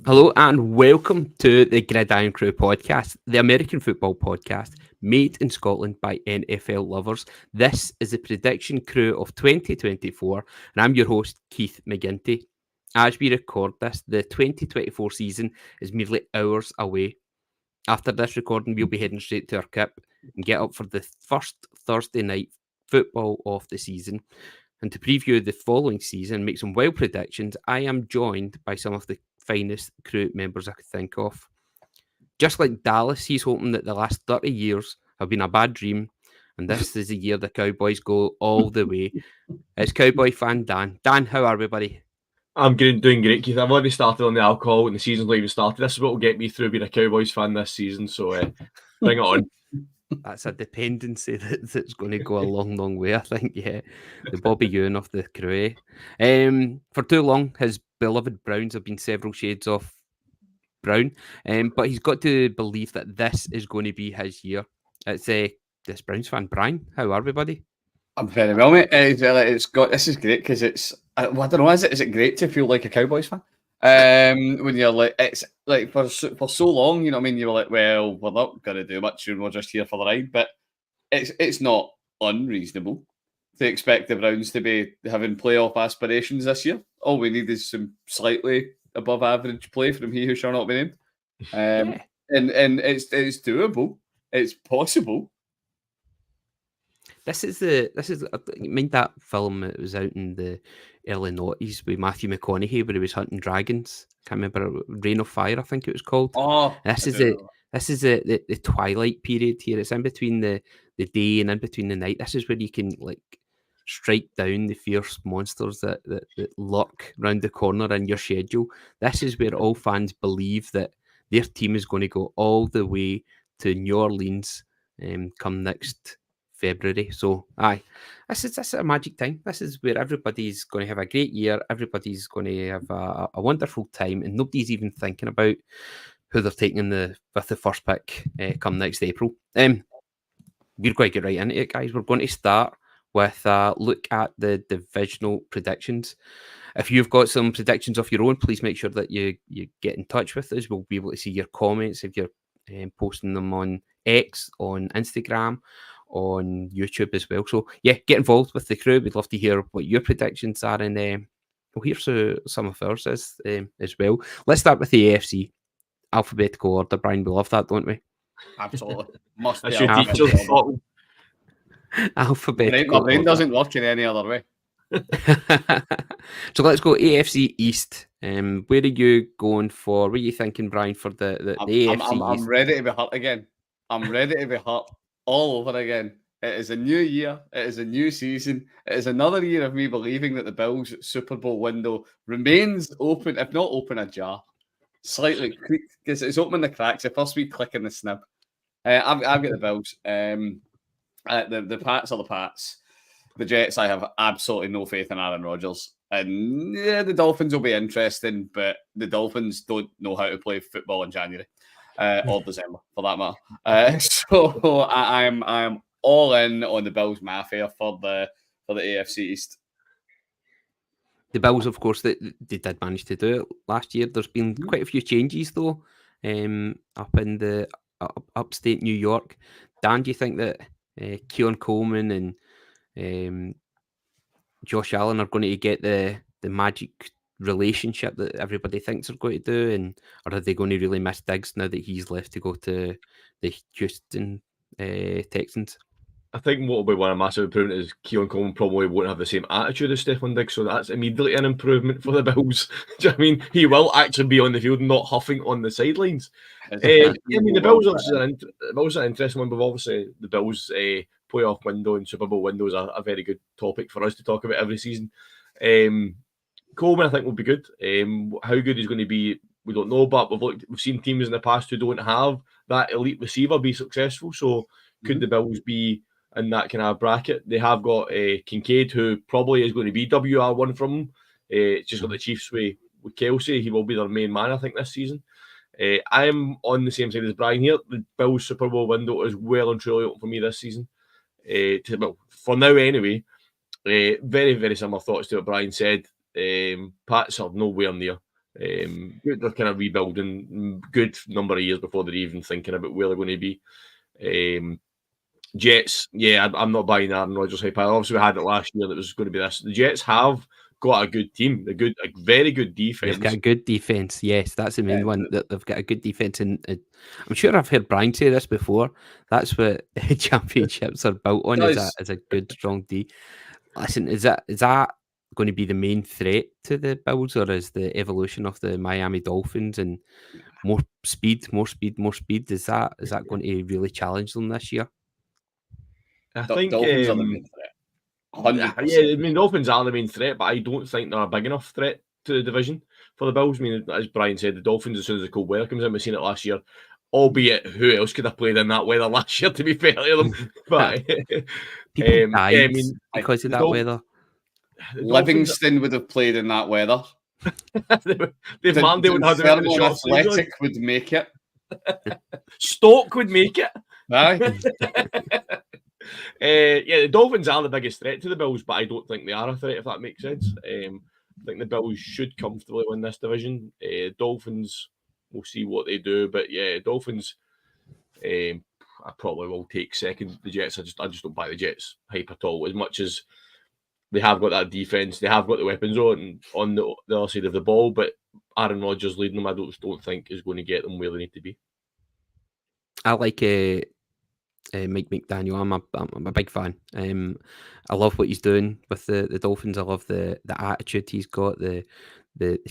Hello and welcome to the Irn-Cru podcast, the American football podcast made in Scotland by NFL lovers. This is the prediction crew of 2024 and I'm your host, Keith McGinty. As we record this, the 2024 season is merely hours away. After this recording, we'll be heading straight to our kip and get up for the first Thursday night football of the season. And to preview the following season and make some wild predictions, I am joined by some of the finest crew members I could think of. Just like Dallas, he's hoping that the last 30 years have been a bad dream, and this is the year the Cowboys go all the way. It's Cowboy fan Dan. Dan, how are we, buddy? I'm doing great, Keith. I've already started on the alcohol and the season's not even started. This is what will get me through being a Cowboys fan this season, so bring it on. That's a dependency that's going to go a long, long way, I think, yeah. The Bobby Ewan of the crew. For too long, his beloved Browns have been several shades of brown, but he's got to believe that this is going to be his year. It's this Browns fan, Brian. How are we, buddy? I'm very well, mate. This is great because I don't know, is it great to feel like a Cowboys fan? When you're like, it's like for so long, you know what I mean? You were like, well, we're not going to do much and we're just here for the ride. But it's not unreasonable to expect the Browns to be having playoff aspirations this year. All we need is some slightly above average play from he who shall not be named. And it's doable. It's possible. This is mind that film that was out in the early noughties with Matthew McConaughey where he was hunting dragons. Can't remember, Reign of Fire, I think it was called. This is the twilight period here. It's in between the day and in between the night. This is where you can like strike down the fierce monsters that lurk round the corner in your schedule. This is where all fans believe that their team is going to go all the way to New Orleans come next February. So this is a magic time. This is where everybody's going to have a great year, everybody's going to have a wonderful time, and nobody's even thinking about who they're taking with the first pick come next April. We're going to get right into it, guys. We're going to start with a look at the divisional predictions. If you've got some predictions of your own, please make sure that you get in touch with us. We'll be able to see your comments if you're posting them on X, on Instagram, on YouTube as well. So yeah, get involved with the crew. We'd love to hear what your predictions are, and we'll hear some of ours as well. Let's start with the AFC alphabetical order. Brian, we love that, don't we? Absolutely. Must be alphabetical. My brain doesn't work in any other way. So let's go AFC East. Where are you going for? What are you thinking, Brian, for the AFC East? I'm ready to be hurt again. I'm ready to be hurt all over again. It is a new year. It is a new season. It is another year of me believing that the Bills' Super Bowl window remains open, if not open ajar. Slightly, because it's open the cracks. The first week click in the snib. I've got the Bills. The Pats are the Pats. The Jets, I have absolutely no faith in Aaron Rodgers. And yeah, the Dolphins will be interesting, but the Dolphins don't know how to play football in January or December, for that matter. So I am all in on the Bills mafia for the AFC East. The Bills, of course, they did manage to do it last year. There's been quite a few changes though, up in the upstate New York. Dan, do you think that Keon Coleman and Josh Allen are going to get the magic relationship that everybody thinks they're going to do, or are they going to really miss Diggs now that he's left to go to the Houston Texans? I think what will be one of massive improvement is Keon Coleman probably won't have the same attitude as Stephon Diggs, so that's immediately an improvement for the Bills. Do you know what I mean? He will actually be on the field, not huffing on the sidelines. The Bills are an interesting one, but obviously the Bills' playoff window and Super Bowl window is a very good topic for us to talk about every season. Coleman, I think, will be good. How good he's going to be, we don't know, but we've seen teams in the past who don't have that elite receiver be successful. So could the Bills be in that kind of bracket? They have got Kincaid, who probably is going to be WR1 from them. Just got the Chiefs with Kelsey. He will be their main man, I think, this season. I'm on the same side as Brian here. The Bills Super Bowl window is well and truly open for me this season. For now anyway. Very, very similar thoughts to what Brian said. Pats are nowhere near They're kind of rebuilding. Good number of years before they're even thinking about where they're going to be. Jets, yeah, I'm not buying Aaron Rodgers hype. Obviously, we had it last year that was going to be this. The Jets have got a good team, a very good defense. They've got a good defense. Yes, that's the main one. That they've got a good defense, and I'm sure I've heard Brian say this before. That's what championships are built on. Is a good, strong D. Listen, is that going to be the main threat to the Bills, or is the evolution of the Miami Dolphins and more speed? Is that going to really challenge them this year? I think Dolphins are the main threat. 100%. Yeah, I mean, Dolphins are the main threat, but I don't think they're a big enough threat to the division for the Bills. I mean, as Brian said, the Dolphins, as soon as the cold weather comes in, we've seen it last year. Albeit, who else could have played in that weather last year, to be fair to them? But people died because of that weather. Livingston would have played in that weather. Dave Mandy would have had the Athletic would make it. Stoke would make it. Aye. Yeah, the Dolphins are the biggest threat to the Bills, but I don't think they are a threat, if that makes sense. I think the Bills should comfortably win this division. Dolphins, we'll see what they do, but yeah, Dolphins, I probably will take second. The Jets, I just don't buy the Jets hype at all. As much as they have got that defense, they have got the weapons on the other side of the ball, but Aaron Rodgers leading them, I don't think is going to get them where they need to be. I like Mike McDaniel. I'm a big fan. I love what he's doing with the Dolphins. I love the attitude he's got, the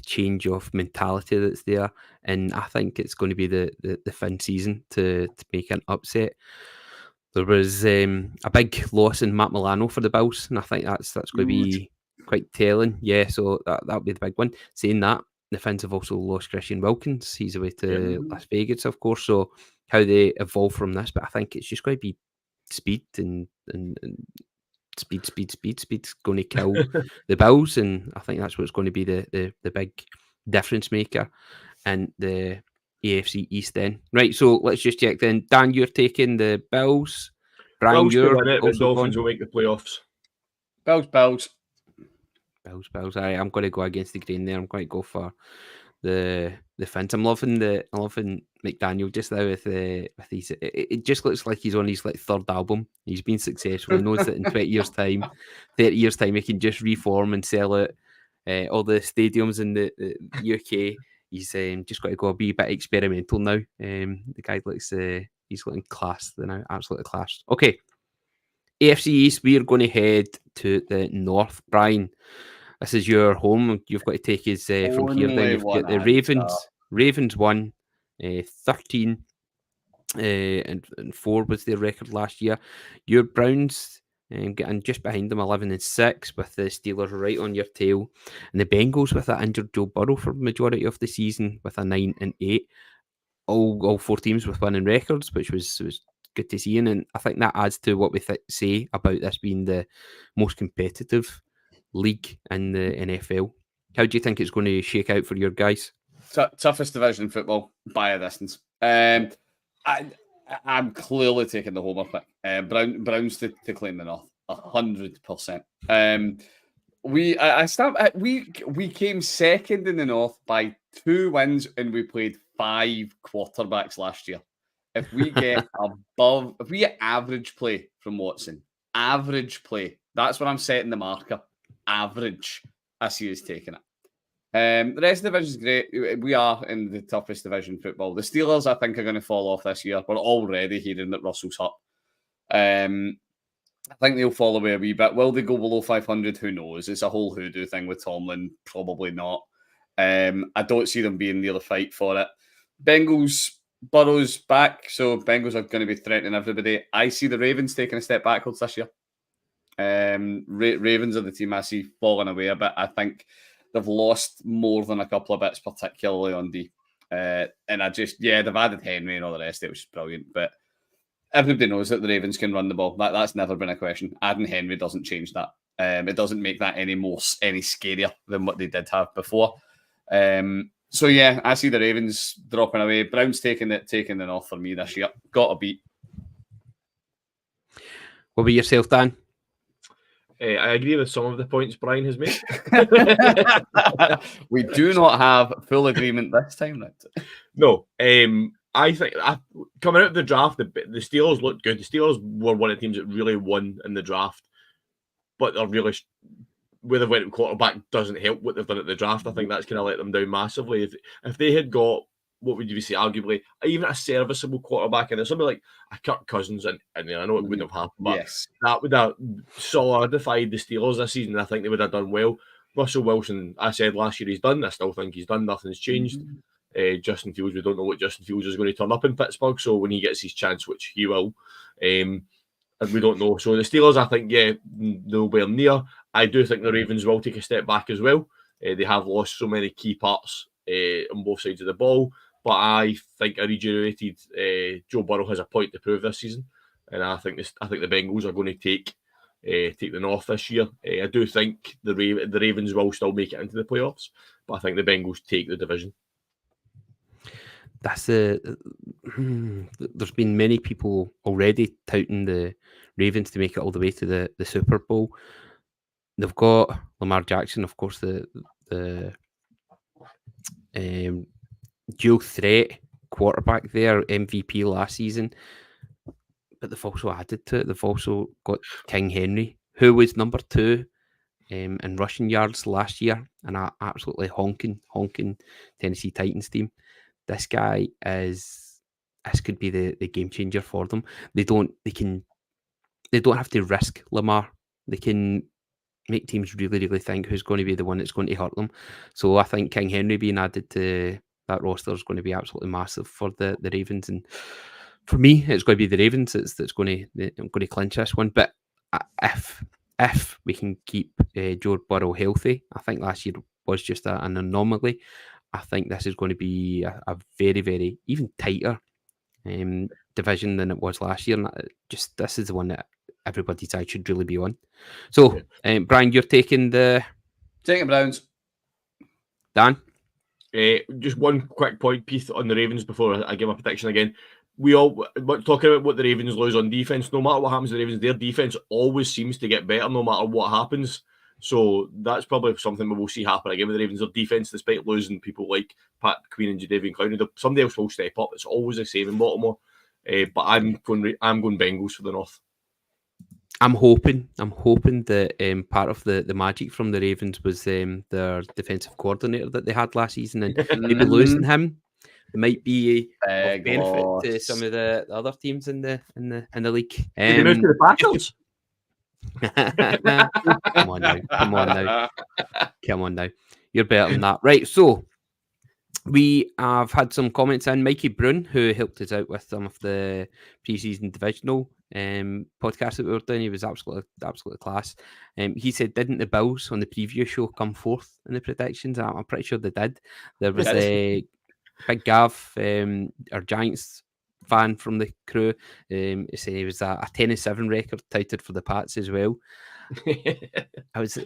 change of mentality that's there, and I think it's going to be the fun season to make an upset. There was a big loss in Matt Milano for the Bills, and I think that's going to be quite telling. Yeah, so that'll be the big one. Saying that, the Finns have also lost Christian Wilkins. He's away to Las Vegas, of course. So how they evolve from this, but I think it's just going to be speed and speed's going to kill the Bills, and I think that's what's going to be the big difference maker in the AFC East then. Right, so let's just check then. Dan, you're taking the Bills. Brian, you're the Dolphins will make the playoffs. Bills. I'm going to go against the grain there. I'm going to go for the Finns. I'm loving McDaniel just now with his. It just looks like he's on his third album. He's been successful. He knows that in 20 years' time, 30 years' time, he can just reform and sell out all the stadiums in the UK. He's just got to go a wee bit experimental now. The guy looks he's looking class now, absolutely class. Okay, AFC East. We are going to head to the north, Brian. This is your home. You've got to take his from here. Then you've got the Ravens. Ravens won 13 and 4 was their record last year. Your Browns getting just behind them 11-6 with the Steelers right on your tail, and the Bengals with that injured Joe Burrow for the majority of the season with a 9-8. All 4 teams with winning records, which was good to see, and I think that adds to what we say about this being the most competitive league in the NFL. How do you think it's going to shake out for your guys? Toughest division in football by a distance. I'm clearly taking the homer pick. Browns to claim the North 100%. We came second in the North by 2 wins, and we played 5 quarterbacks last year. If we get if we get average play from Watson, that's what I'm setting the marker. Average, I see us taking it. The rest of the division is great. We are in the toughest division in football. The Steelers, I think, are going to fall off this year. We're already hearing that Russell's hurt. I think they'll fall away a wee bit. Will they go below 500? Who knows? It's a whole hoodoo thing with Tomlin. Probably not. I don't see them being near the fight for it. Bengals, Burrow's back, so Bengals are going to be threatening everybody. I see the Ravens taking a step backwards this year. Ravens are the team I see falling away a bit. I think they've lost more than a couple of bits, particularly on D. And they've added Henry and all the rest of it, which is brilliant. But everybody knows that the Ravens can run the ball. That's never been a question. Adding Henry doesn't change that. It doesn't make that any scarier than what they did have before. So yeah, I see the Ravens dropping away. Browns taking the North for me this year. Got to beat. What about yourself, Dan? I agree with some of the points Brian has made. We do not have full agreement this time, right? No, I think coming out of the draft, the Steelers looked good. The Steelers were one of the teams that really won in the draft, but they're really where they went with quarterback doesn't help what they've done at the draft. I think that's going to let them down massively. If they had got, what would you say, arguably even a serviceable quarterback in there, somebody like a Kirk Cousins, and I know it wouldn't have happened, but yes, that would have solidified the Steelers this season. I think they would have done well. Russell Wilson, I said last year he's done. I still think he's done. Nothing's changed. Justin Fields, we don't know what Justin Fields is going to turn up in Pittsburgh, so when he gets his chance, which he will, and we don't know. So the Steelers, I think, nowhere near. I do think the Ravens will take a step back as well. They have lost so many key parts on both sides of the ball, but I think a regenerated Joe Burrow has a point to prove this season, and I think the Bengals are going to take the North this year. I do think the Ravens will still make it into the playoffs, but I think the Bengals take the division. That's there's been many people already touting the Ravens to make it all the way to the Super Bowl. They've got Lamar Jackson, of course, the dual threat quarterback there, MVP last season. But they've also added to it. They've also got King Henry, who was number 2 in rushing yards last year, and an absolutely honking Tennessee Titans team. This guy this could be the game changer for them. They don't have to risk Lamar. They can make teams really, really think who's going to be the one that's going to hurt them. So I think King Henry being added to that roster is going to be absolutely massive for the Ravens. And for me, it's going to be the Ravens that's going to clinch this one. But if we can keep Joe Burrow healthy, I think last year was just an anomaly. I think this is going to be a very, very even tighter division than it was last year. And this is the one that everybody's eye should really be on. So, Brian, you're taking Browns. Dan? Just one quick point, Pete, on the Ravens before I give my prediction again. We all talking about what the Ravens lose on defense. No matter what happens to the Ravens, their defense always seems to get better no matter what happens. So that's probably something we will see happen again with the Ravens. Their defense, despite losing people like Pat Queen and Jadeveon Clowney, somebody else will step up. It's always the same in Baltimore. But I'm going Bengals for the North. I'm hoping that part of the magic from the Ravens was their defensive coordinator that they had last season, and maybe losing him might be of benefit to some of the other teams in the league. Did they move to the Packers? Come on now. You're better than that. Right, so we have had some comments in. Mikey Brun, who helped us out with some of the pre-season divisional podcasts that we were doing. He was absolutely class. He said, didn't the Bills on the previous show come fourth in the predictions? I'm pretty sure they did. There was a Big Gav, our Giants fan from the crew, saying he was a 10-7 record touted for the Pats as well. It was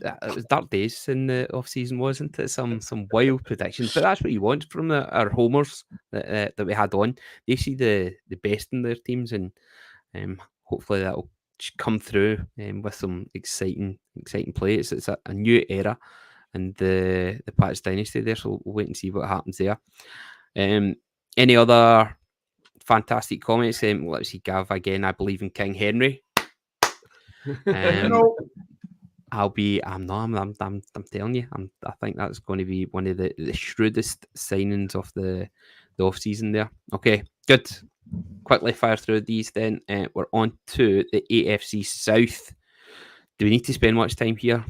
dark days in the off season, wasn't it? Some wild predictions, but that's what you want from our homers that we had on. They see the best in their teams, and hopefully that will come through with some exciting play. It's a new era in the Pats dynasty there, so we'll wait and see what happens there. Any other fantastic comments? Let's see, Gav again. I believe in King Henry. No. I'm telling you, I think that's going to be one of the shrewdest signings of the off season there. Okay, good. Quickly fire through these then. We're on to the AFC South. Do we need to spend much time here?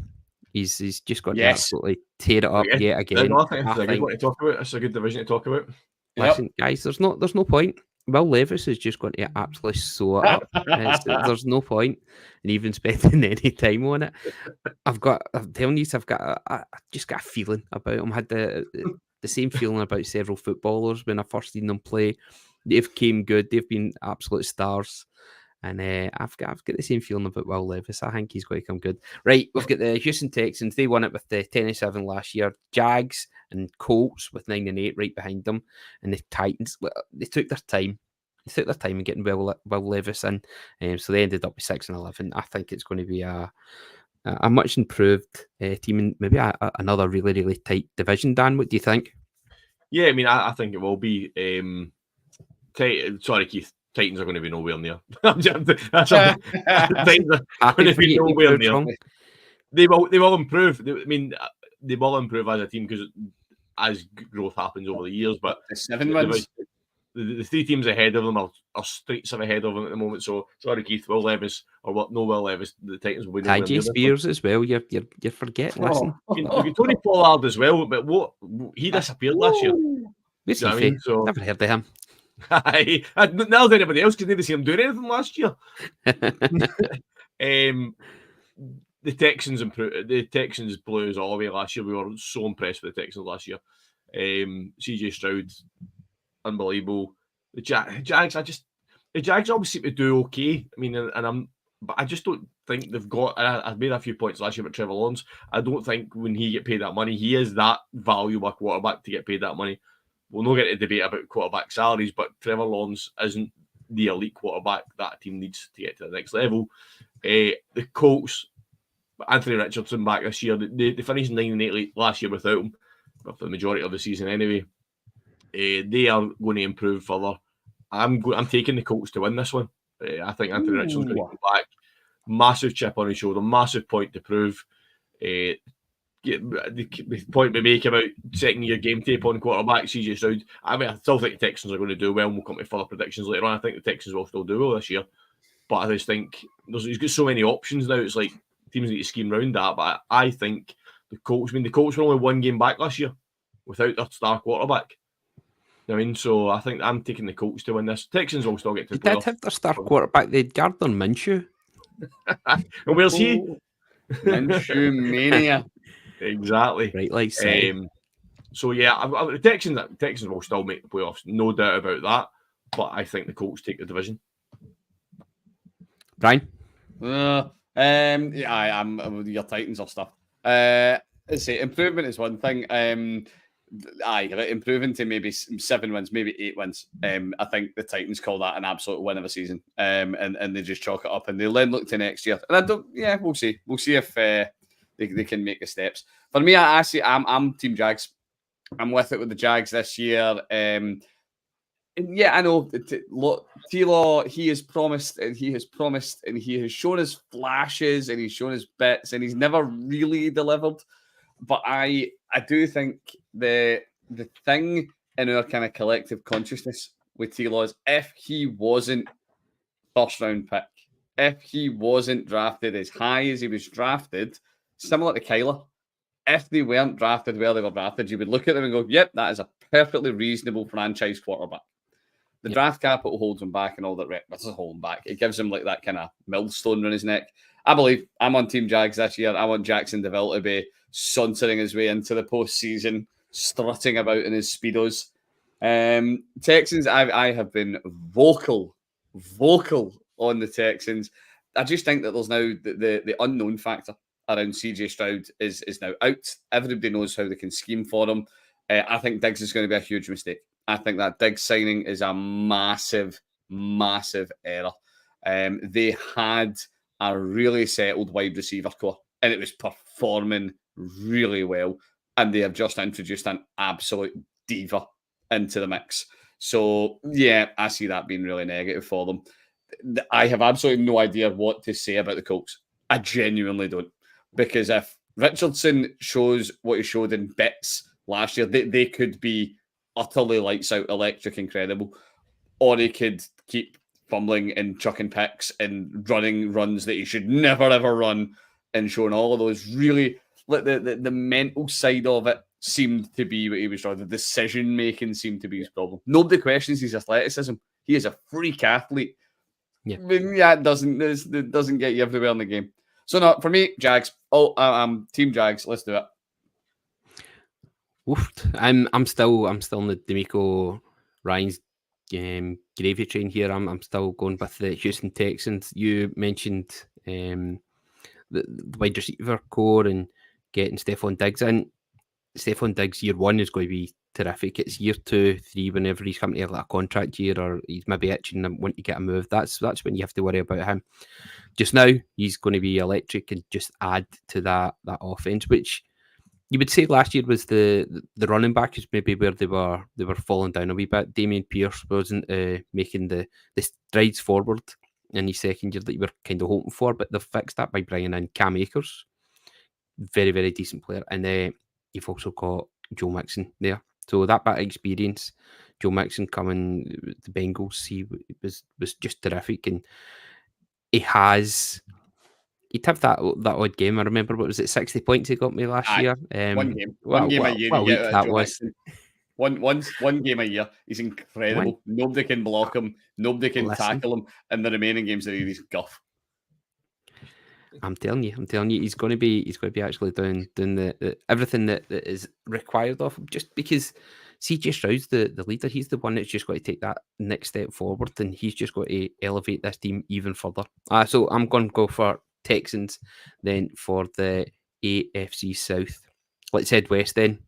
He's just got to absolutely tear it up yet again. I think it's a good one to talk about. It's a good division to talk about. Listen, guys, there's no point. Will Levis is just going to absolutely sew it up. There's no point in even spending any time on it. I'm telling you, I just got a feeling about him. I had the same feeling about several footballers when I first seen them play. They've came good. They've been absolute stars. And I've got the same feeling about Will Levis. I think he's going to come good. Right, we've got the Houston Texans. They won it with the 10-7 last year. Jags and Colts with 9-8 right behind them. And the Titans, they took their time. They took their time in getting Will Levis in. So they ended up with 6-11. I think it's going to be a a much improved team, and maybe another really, really tight division. Dan, what do you think? Yeah, I mean, I think it will be. Sorry, Keith. Titans are going to be nowhere near. Titans are going to be nowhere near. They will improve. They will improve as a team because as growth happens over the years. But the 7 wins. The 3 teams ahead of them are streets of ahead of them at the moment. So sorry, Keith. Will Levis or what? No, Will Levis. The Titans will be nowhere near. Spears as well. You're forgetting. Listen, we got Tony Pollard as well, but what he disappeared last year. Where's he? So never heard of him. I nailed anybody else because they didn't see him doing anything last year. The Texans improved. The Texans blew us all away last year. We were so impressed with the Texans last year. CJ Stroud, unbelievable. The Jags, the Jags always seem to do okay. I mean, but I just don't think they've got. I've made a few points last year about Trevor Lawrence. I don't think when he get paid that money, he is that valuable a quarterback to get paid that money. We'll not get to debate about quarterback salaries, but Trevor Lawrence isn't the elite quarterback that a team needs to get to the next level. The Colts, Anthony Richardson back this year. They finished 9-8 last year without him, for the majority of the season anyway. They are going to improve further. I'm taking the Colts to win this one. I think Anthony Richardson's going to come back. Massive chip on his shoulder, massive point to prove. The point we make about second-year game tape on quarterback CJ Stroud. I mean, I still think the Texans are going to do well, and we'll come to further predictions later on. I think the Texans will still do well this year, but I just think he's got so many options now. It's like teams need to scheme around that. But I think the Colts were only 1 game back last year without their star quarterback. I mean, so I think I'm taking the Colts to win this. Texans will still get to the playoffs. They did have their star quarterback. They had Gardner Minshew. And where's he? Minshew mania. Exactly. Right, like so yeah, the Texans will still make the playoffs, no doubt about that. But I think the Colts take the division. Brian? Yeah, I'm your Titans or stuff. Let's say improvement is one thing. Improving to maybe 7 wins, maybe 8 wins. I think the Titans call that an absolute win of a season. And they just chalk it up and they'll then look to next year. And we'll see. We'll see if they can make the steps. For me, I'm Team Jags. I'm with it with the Jags this year. And yeah, I know. T-Law, he has promised, and he has shown his flashes, and he's shown his bits, and he's never really delivered. But I do think the thing in our kind of collective consciousness with T-Law is if he wasn't first round pick, if he wasn't drafted as high as he was drafted, similar to Kyler, if they weren't drafted where they were drafted, you would look at them and go, yep, that is a perfectly reasonable franchise quarterback. The draft capital holds him back and all that. Doesn't hold him back. It gives him like that kind of millstone around his neck. I believe I'm on Team Jags this year. I want Jackson DeVille to be sauntering his way into the postseason, strutting about in his Speedos. Texans, I have been vocal on the Texans. I just think that there's now the unknown factor around CJ Stroud is now out. Everybody knows how they can scheme for him. I think Diggs is going to be a huge mistake. I think that Diggs signing is a massive, massive error. They had a really settled wide receiver core, and it was performing really well. And they have just introduced an absolute diva into the mix. So, yeah, I see that being really negative for them. I have absolutely no idea what to say about the Colts. I genuinely don't. Because if Richardson shows what he showed in bits last year, they could be utterly lights out, electric, incredible. Or he could keep fumbling and chucking picks and running runs that he should never, ever run and showing all of those really... Like the mental side of it seemed to be what he was trying. The decision-making seemed to be his problem. Nobody questions his athleticism. He is a freak athlete. Yeah, it doesn't get you everywhere in the game. So no, for me, Jags. I'm Team Jags. Let's do it. Oof. I'm still on the D'Amico Ryan's gravy train here. I'm still going with the Houston Texans. You mentioned the wide receiver core and getting Stephon Diggs in. Stephon Diggs year one is going to be terrific. It's year 2, 3, whenever he's coming to like a contract year or he's maybe itching and wanting to get a move. That's when you have to worry about him. Just now, he's going to be electric and just add to that offense, which you would say last year was the running back is maybe where they were falling down a wee bit. Damien Pierce wasn't making the strides forward in his second year that you were kind of hoping for, but they've fixed that by bringing in Cam Akers, very, very decent player, and you've also got Joe Mixon there. So that bit of experience, Joe Mixon coming the Bengals, he was just terrific, and he'd have that odd game. I remember, what was it, 60 points he got me last year? One game a year. What a week that was. One game a year. He's incredible. Nobody can block him. Nobody can tackle him. And the remaining games of the year, he's guff. I'm telling you, he's going to be actually doing the everything that is required of him. Just because CJ Stroud's the leader, he's the one that's just got to take that next step forward, and he's just got to elevate this team even further. So I'm going to go for Texans then for the AFC South. Let's head west then.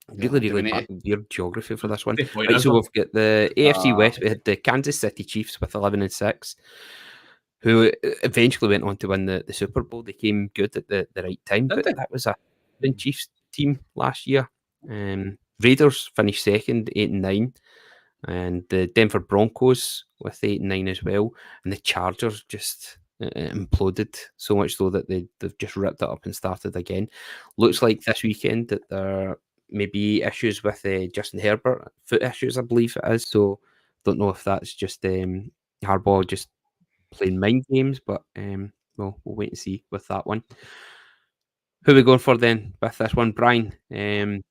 Really weird geography for this one. Right, so we've got the AFC West. We had the Kansas City Chiefs with 11-6. Who eventually went on to win the Super Bowl. They came good at the right time, but that was a Chiefs team last year. Raiders finished second, 8-9, and the Denver Broncos with 8-9 as well. And the Chargers just imploded so much so that they've just ripped it up and started again. Looks like this weekend that there may be issues with Justin Herbert, foot issues, I believe it is. So don't know if that's just Harbaugh just playing mind games, but we'll wait and see with that one. Who are we going for then with this one, Brian? If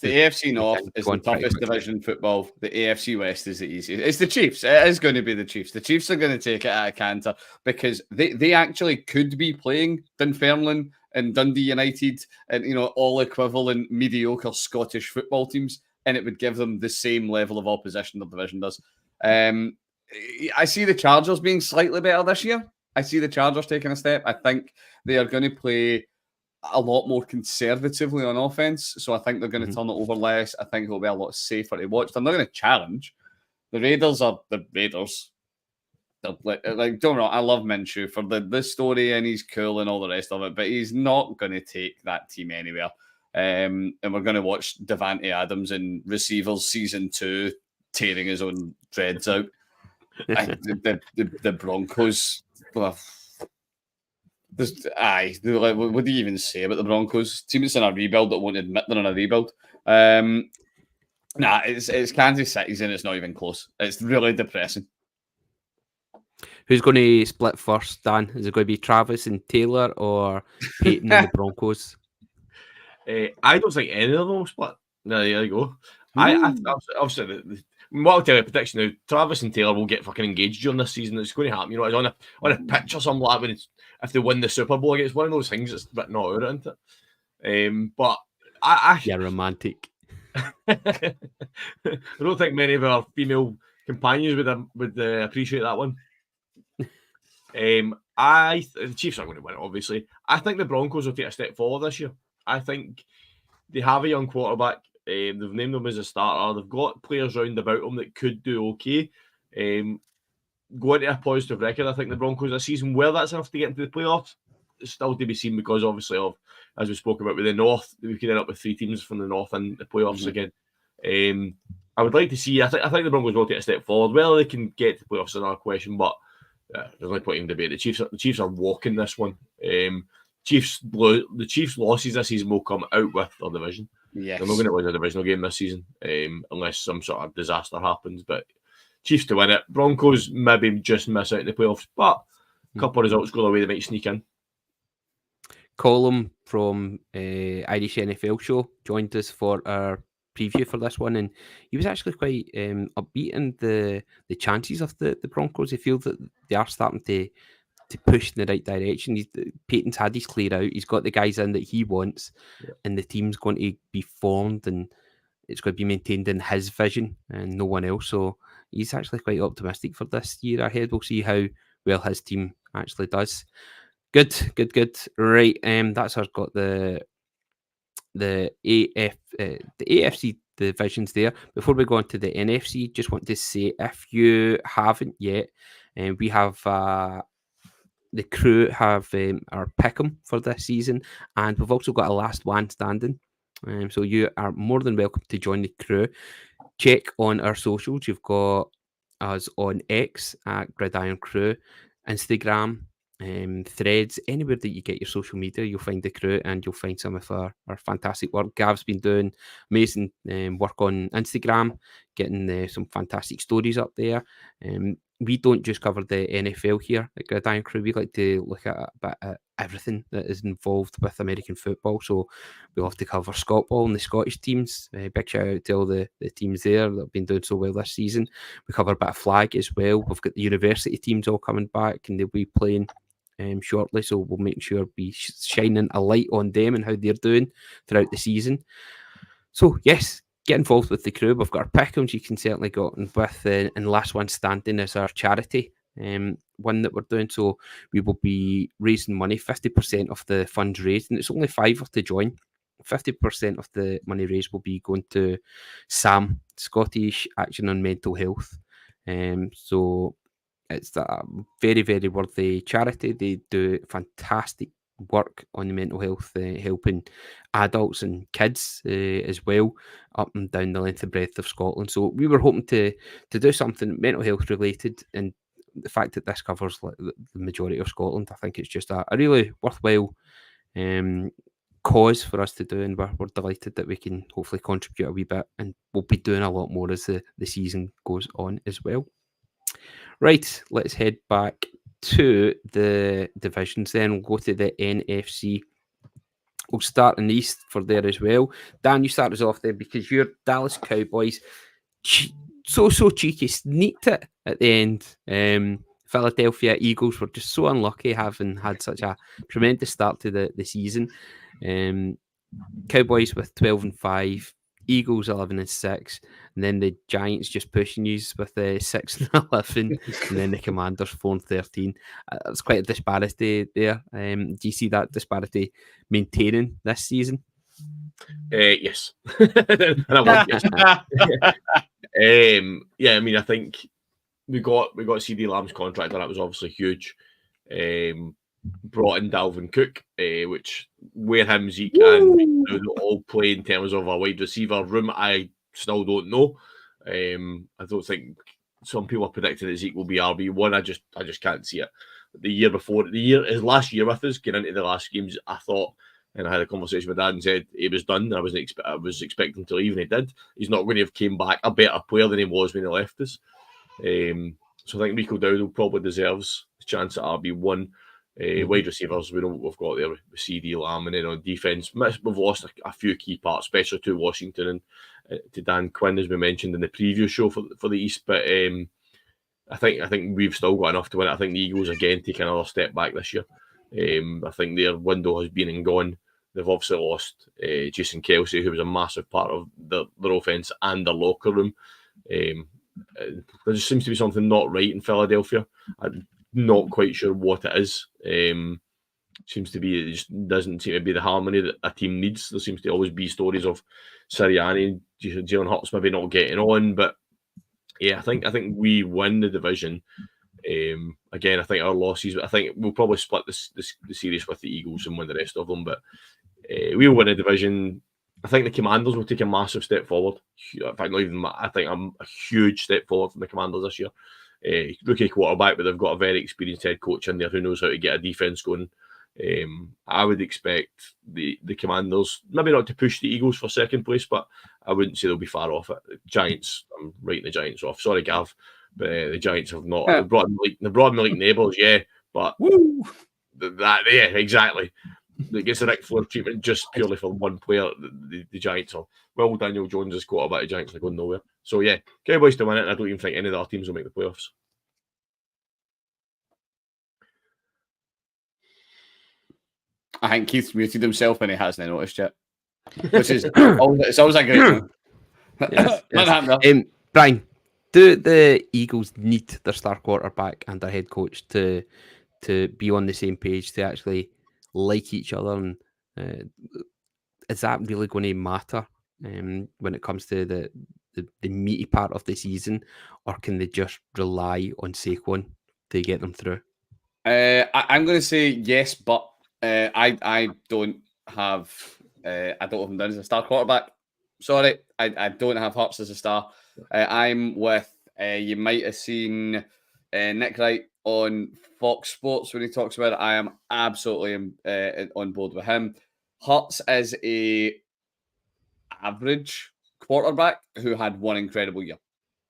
the AFC North is the toughest division in football, the AFC West is the easiest. It's the Chiefs. It is going to be the Chiefs. The Chiefs are going to take it out of canter because they actually could be playing Dunfermline and Dundee United and all equivalent mediocre Scottish football teams, and it would give them the same level of opposition the division does. I see the Chargers being slightly better this year. I see the Chargers taking a step. I think they are going to play a lot more conservatively on offense. So I think they're going to turn it over less. I think it'll be a lot safer to watch. They're not going to challenge. The Raiders are the Raiders. They're like don't know. I love Minshew for the story, and he's cool and all the rest of it, but he's not going to take that team anywhere. And we're going to watch Davante Adams in Receivers Season 2 tearing his own dreads out. The Broncos. What do you even say about the Broncos? Team that's in a rebuild that won't admit they're in a rebuild. It's Kansas City's and it's not even close. It's really depressing. Who's going to split first, Dan? Is it going to be Travis and Taylor or Peyton and the Broncos? I don't think any of them will split. No, there you go. Obviously, what I'll tell you, prediction now, Travis and Taylor will get fucking engaged during this season. It's going to happen. It's on a pitch or something like that. If they win the Super Bowl, it's one of those things that's written all out, isn't it? But yeah, romantic. I don't think many of our female companions would appreciate that one. The Chiefs are going to win it, obviously. I think the Broncos will take a step forward this year. I think they have a young quarterback. They've named him as a starter. They've got players round about them that could do okay. Going to a positive record, I think the Broncos this season. Where that's enough to get into the playoffs, it's still to be seen because obviously of, as we spoke about with the North, we could end up with 3 teams from the North in the playoffs again. I would like to see, I think the Broncos will take a step forward. Whether they can get to the playoffs is another question, but there's no point in debate. The Chiefs are walking this one. The Chiefs' losses this season will come out with their division. Yes. They're not going to win a divisional game this season unless some sort of disaster happens. But Chiefs to win it. Broncos maybe just miss out in the playoffs, but a couple of results go away, they might sneak in. Colm from Irish NFL Show joined us for our preview for this one, and he was actually quite upbeat in the chances of the Broncos. He feels that they are starting to push in the right direction. Peyton's had his clear out. He's got the guys in that he wants, and the team's going to be formed, and it's going to be maintained in his vision and no one else. So he's actually quite optimistic for this year ahead. We'll see how well his team actually does. Good. Right, that's got the the AFC divisions there. Before we go on to the NFC, just want to say, if you haven't yet, we have the crew have our pick'em for this season, and we've also got a last one standing. So you are more than welcome to join the crew. Check on our socials. You've got us on X at Gridiron Crew, Instagram, Threads, anywhere that you get your social media, you'll find the crew and you'll find some of our fantastic work. Gav's been doing amazing work on Instagram, getting some fantastic stories up there. We don't just cover the NFL here at Gridiron Crew. We like to look at a bit of everything that is involved with American football. So we'll have to cover Scotball and the Scottish teams. Big shout out to all the teams there that have been doing so well this season. We cover a bit of flag as well. We've got the university teams all coming back and they'll be playing shortly. So we'll make sure we shining a light on them and how they're doing throughout the season. So yes, get involved with the crew. We've got our pick'ems you can certainly go on with, and last one standing is our charity one that we're doing. So we will be raising money, 50% of the funds raised, and it's only $5 to join. 50% of the money raised will be going to SAM, Scottish Action on Mental Health. So it's a very, very worthy charity. They do fantastic work on the mental health, helping adults and kids as well, up and down the length and breadth of Scotland. So we were hoping to do something mental health related, and the fact that this covers like the majority of Scotland, I think it's just a really worthwhile cause for us to do, and we're delighted that we can hopefully contribute a wee bit, and we'll be doing a lot more as the season goes on as well. Right, let's head back to the divisions then. We'll go to the NFC. We'll start in the East for there as well. Dan, you start us off there because your Dallas Cowboys so cheeky sneaked it at the end. Philadelphia Eagles were just so unlucky having had such a tremendous start to the season. Cowboys with 12-5, Eagles 11-6, and then the Giants just pushing you with 6-11, and then the Commanders 4-13. It's quite a disparity there. Do you see that disparity maintaining this season? Yes, and I want yes. Yeah, I mean, I think we got CD Lamb's contract, and that was obviously huge. Brought in Dalvin Cook, which where him, Zeke, and all play in terms of a wide receiver room, I still don't know. I don't think some people are predicting that Zeke will be RB1. I just can't see it. His last year with us, getting into the last games, I thought, and I had a conversation with Dad and said he was done. I was expecting to leave, and he did. He's not going to have came back a better player than he was when he left us. So I think Rico Dowdle probably deserves a chance at RB1. Wide receivers, we know what we've got there with CD Lamb, and then on defense, we've lost a few key parts, especially to Washington and to Dan Quinn, as we mentioned in the previous show for the East. But I think we've still got enough to win it. I think the Eagles again take another step back this year. I think their window has been and gone. They've obviously lost Jason Kelce, who was a massive part of their offense and their locker room. There just seems to be something not right in Philadelphia. I'm not quite sure what it is. Seems to be, it just doesn't seem to be the harmony that a team needs. There seems to always be stories of Sirianni, Jalen Hurts maybe not getting on, but yeah, I think we win the division. Again, I think our losses, I think we'll probably split the series with the Eagles and win the rest of them, but we'll win the division. I think the Commanders will take a massive step forward. In fact, not even, I think a huge step forward from the Commanders this year. Rookie quarterback, but they've got a very experienced head coach in there who knows how to get a defense going. I would expect the Commanders maybe not to push the Eagles for second place, but I wouldn't say they'll be far off it. Giants, I'm writing the Giants off. Sorry, Gav, but the Giants have not. They brought in Malik Neighbours, yeah, but yeah, exactly. It gets the Ric Flair treatment just purely for one player. The Giants are, well, Daniel Jones is quarterback. The Giants are going nowhere. So yeah, Cowboys to win it, and I don't even think any of the other teams will make the playoffs. I think Keith's muted himself and he hasn't noticed yet. Which is it's always a great yes. Brian, do the Eagles need their star quarterback and their head coach to be on the same page, to actually like each other? And is that really going to matter when it comes to the meaty part of the season, or can they just rely on Saquon to get them through? I'm going to say yes, but I don't have him down as a star quarterback. Sorry, I don't have Hurts as a star. I'm with, you might have seen Nick Wright on Fox Sports when he talks about it. I am absolutely on board with him. Hurts is a average quarterback who had one incredible year.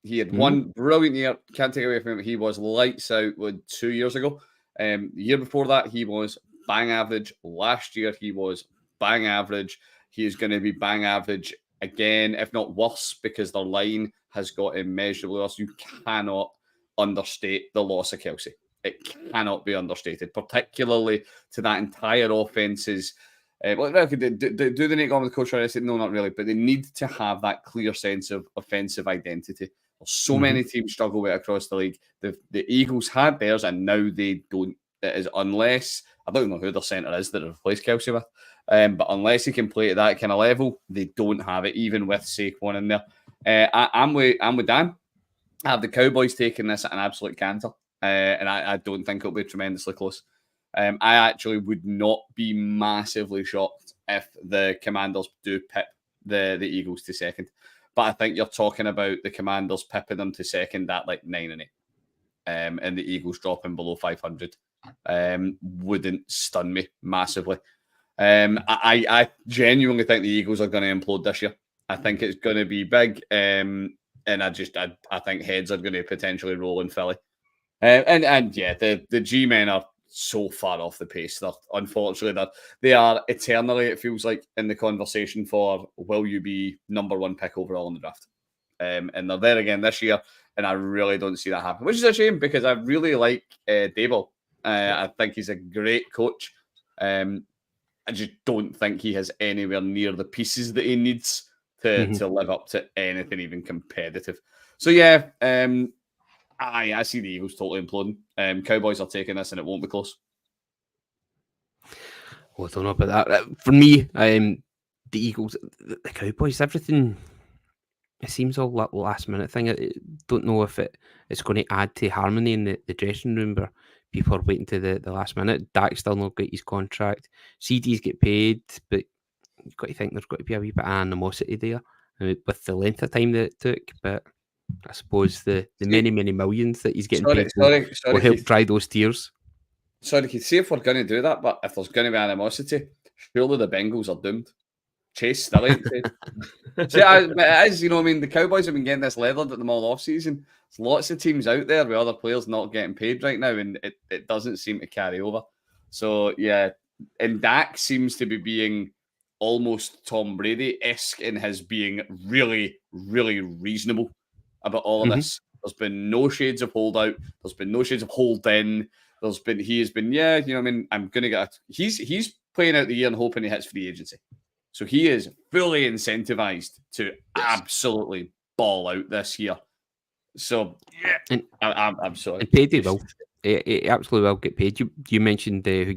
He had one brilliant year. Can't take away from him. He was lights out 2 years ago. The year before that, he was bang average. Last year, he was bang average. He is going to be bang average again, if not worse, because their line has got immeasurably worse. You cannot understate the loss of Kelsey. It cannot be understated, particularly to that entire offense's. Do they need to go on with the coach? I said no, not really, but they need to have that clear sense of offensive identity. So many teams struggle with it across the league. The Eagles had theirs, and now they don't. It is unless I don't know who their centre is that replaced Kelsey with, but unless he can play at that kind of level, they don't have it. Even with Saquon in there, I'm with Dan. I have the Cowboys taking this at an absolute canter, and I don't think it'll be tremendously close. I actually would not be massively shocked if the Commanders do pip the Eagles to second. But I think you're talking about the Commanders pipping them to second at like 9-8. And the Eagles dropping below 500 wouldn't stun me massively. I genuinely think the Eagles are going to implode this year. I think it's going to be big. And I think heads are going to potentially roll in Philly. And yeah, the G-men are so far off the pace. Unfortunately, they are eternally, it feels like, in the conversation for will you be number one pick overall in the draft. And they're there again this year, and I really don't see that happen, which is a shame because I really like Daboll. I think he's a great coach. I just don't think he has anywhere near the pieces that he needs to live up to anything even competitive. So yeah, I see the Eagles totally imploding. Cowboys are taking this, and it won't be close. Well, I don't know about that. For me, the Eagles, the Cowboys, everything. It seems all last minute thing. I don't know if it's going to add to harmony in the dressing room where people are waiting to the last minute. Dak's still not got his contract. CDs get paid, but you've got to think there's got to be a wee bit of animosity there with the length of time that it took. But I suppose the many millions that he's getting paid will help dry those tears. Sorry, Keith, see if we're going to do that, but if there's going to be animosity, surely the Bengals are doomed. Chase still ain't paid. See, it is, you know what I mean? The Cowboys have been getting this leveled at them all off-season. There's lots of teams out there with other players not getting paid right now, and it doesn't seem to carry over. So, yeah, and Dak seems to be being almost Tom Brady-esque in his being really, really reasonable about all of this. There's been no shades of holdout. There's been no shades of hold in. He has been, yeah, you know what I mean? I'm going to get he's playing out the year and hoping he hits free agency. So he is fully incentivized to absolutely ball out this year. So, yeah, and I'm sorry. And paid he will. He absolutely will get paid. You mentioned who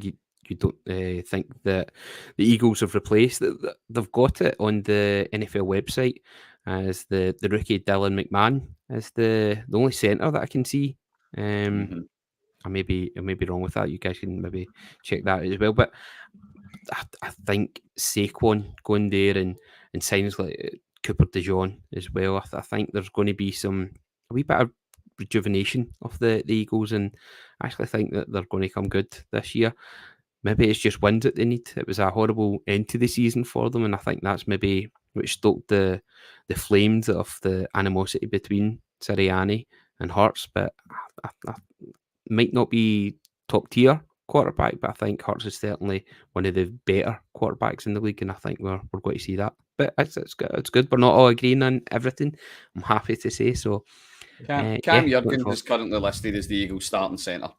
you don't think that the Eagles have replaced. They've got it on the NFL website as the rookie Dylan McMahon as the only centre that I can see. I may be wrong with that. You guys can maybe check that as well. But I think Saquon going there and signs like Cooper DeJean as well. I think there's going to be a wee bit of rejuvenation of the Eagles, and I actually think that they're going to come good this year. Maybe it's just wins that they need. It was a horrible end to the season for them, and I think that's maybe which stoked the flames of the animosity between Sirianni and Hurts. But I might not be top tier quarterback, but I think Hurts is certainly one of the better quarterbacks in the league, and I think we're going to see that. But it's good. We're not all agreeing on everything. I'm happy to say so. Cam Jurgens is currently listed as the Eagles starting centre.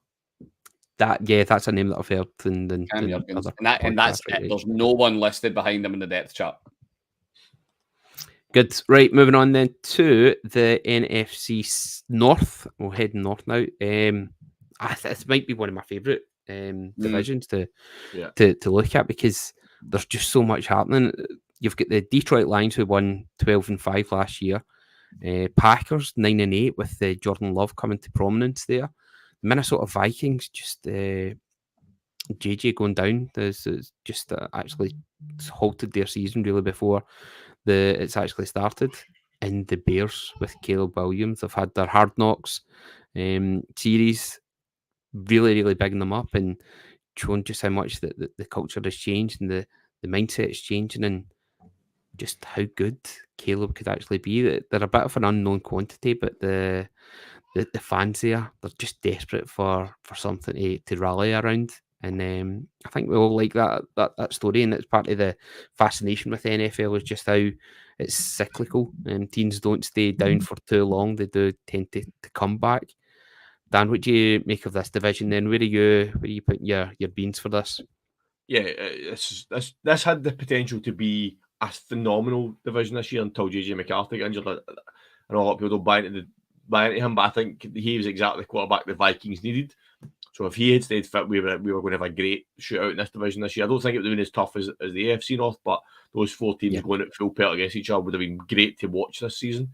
That's a name that I've heard. Cam Jurgens, and that's it. There's no one listed behind him in the depth chart. Good. Right, moving on then to the NFC North. We're heading north now. This might be one of my favourite divisions to look at because there's just so much happening. You've got the Detroit Lions who won 12-5 last year. Packers 9-8 with Jordan Love coming to prominence there. Minnesota Vikings just JJ going down. This is just actually halted their season really before it's actually started. And the Bears with Caleb Williams have had their Hard Knocks series really bigging them up and showing just how much the culture has changed and the mindset is changing and just how good Caleb could actually be. They're a bit of an unknown quantity, but the fans there, they're just desperate for something to rally around. And I think we all like that story, and it's part of the fascination with the NFL is just how it's cyclical. Teams don't stay down for too long; they do tend to come back. Dan, what do you make of this division? Then where are you putting your beans for this? Yeah, this had the potential to be a phenomenal division this year until JJ McCarthy got injured. I know a lot of people don't buy into him, but I think he was exactly the quarterback the Vikings needed. So if he had stayed fit, we were going to have a great shootout in this division this year. I don't think it would have been as tough as the AFC North, but those four teams going at full pelt against each other would have been great to watch this season.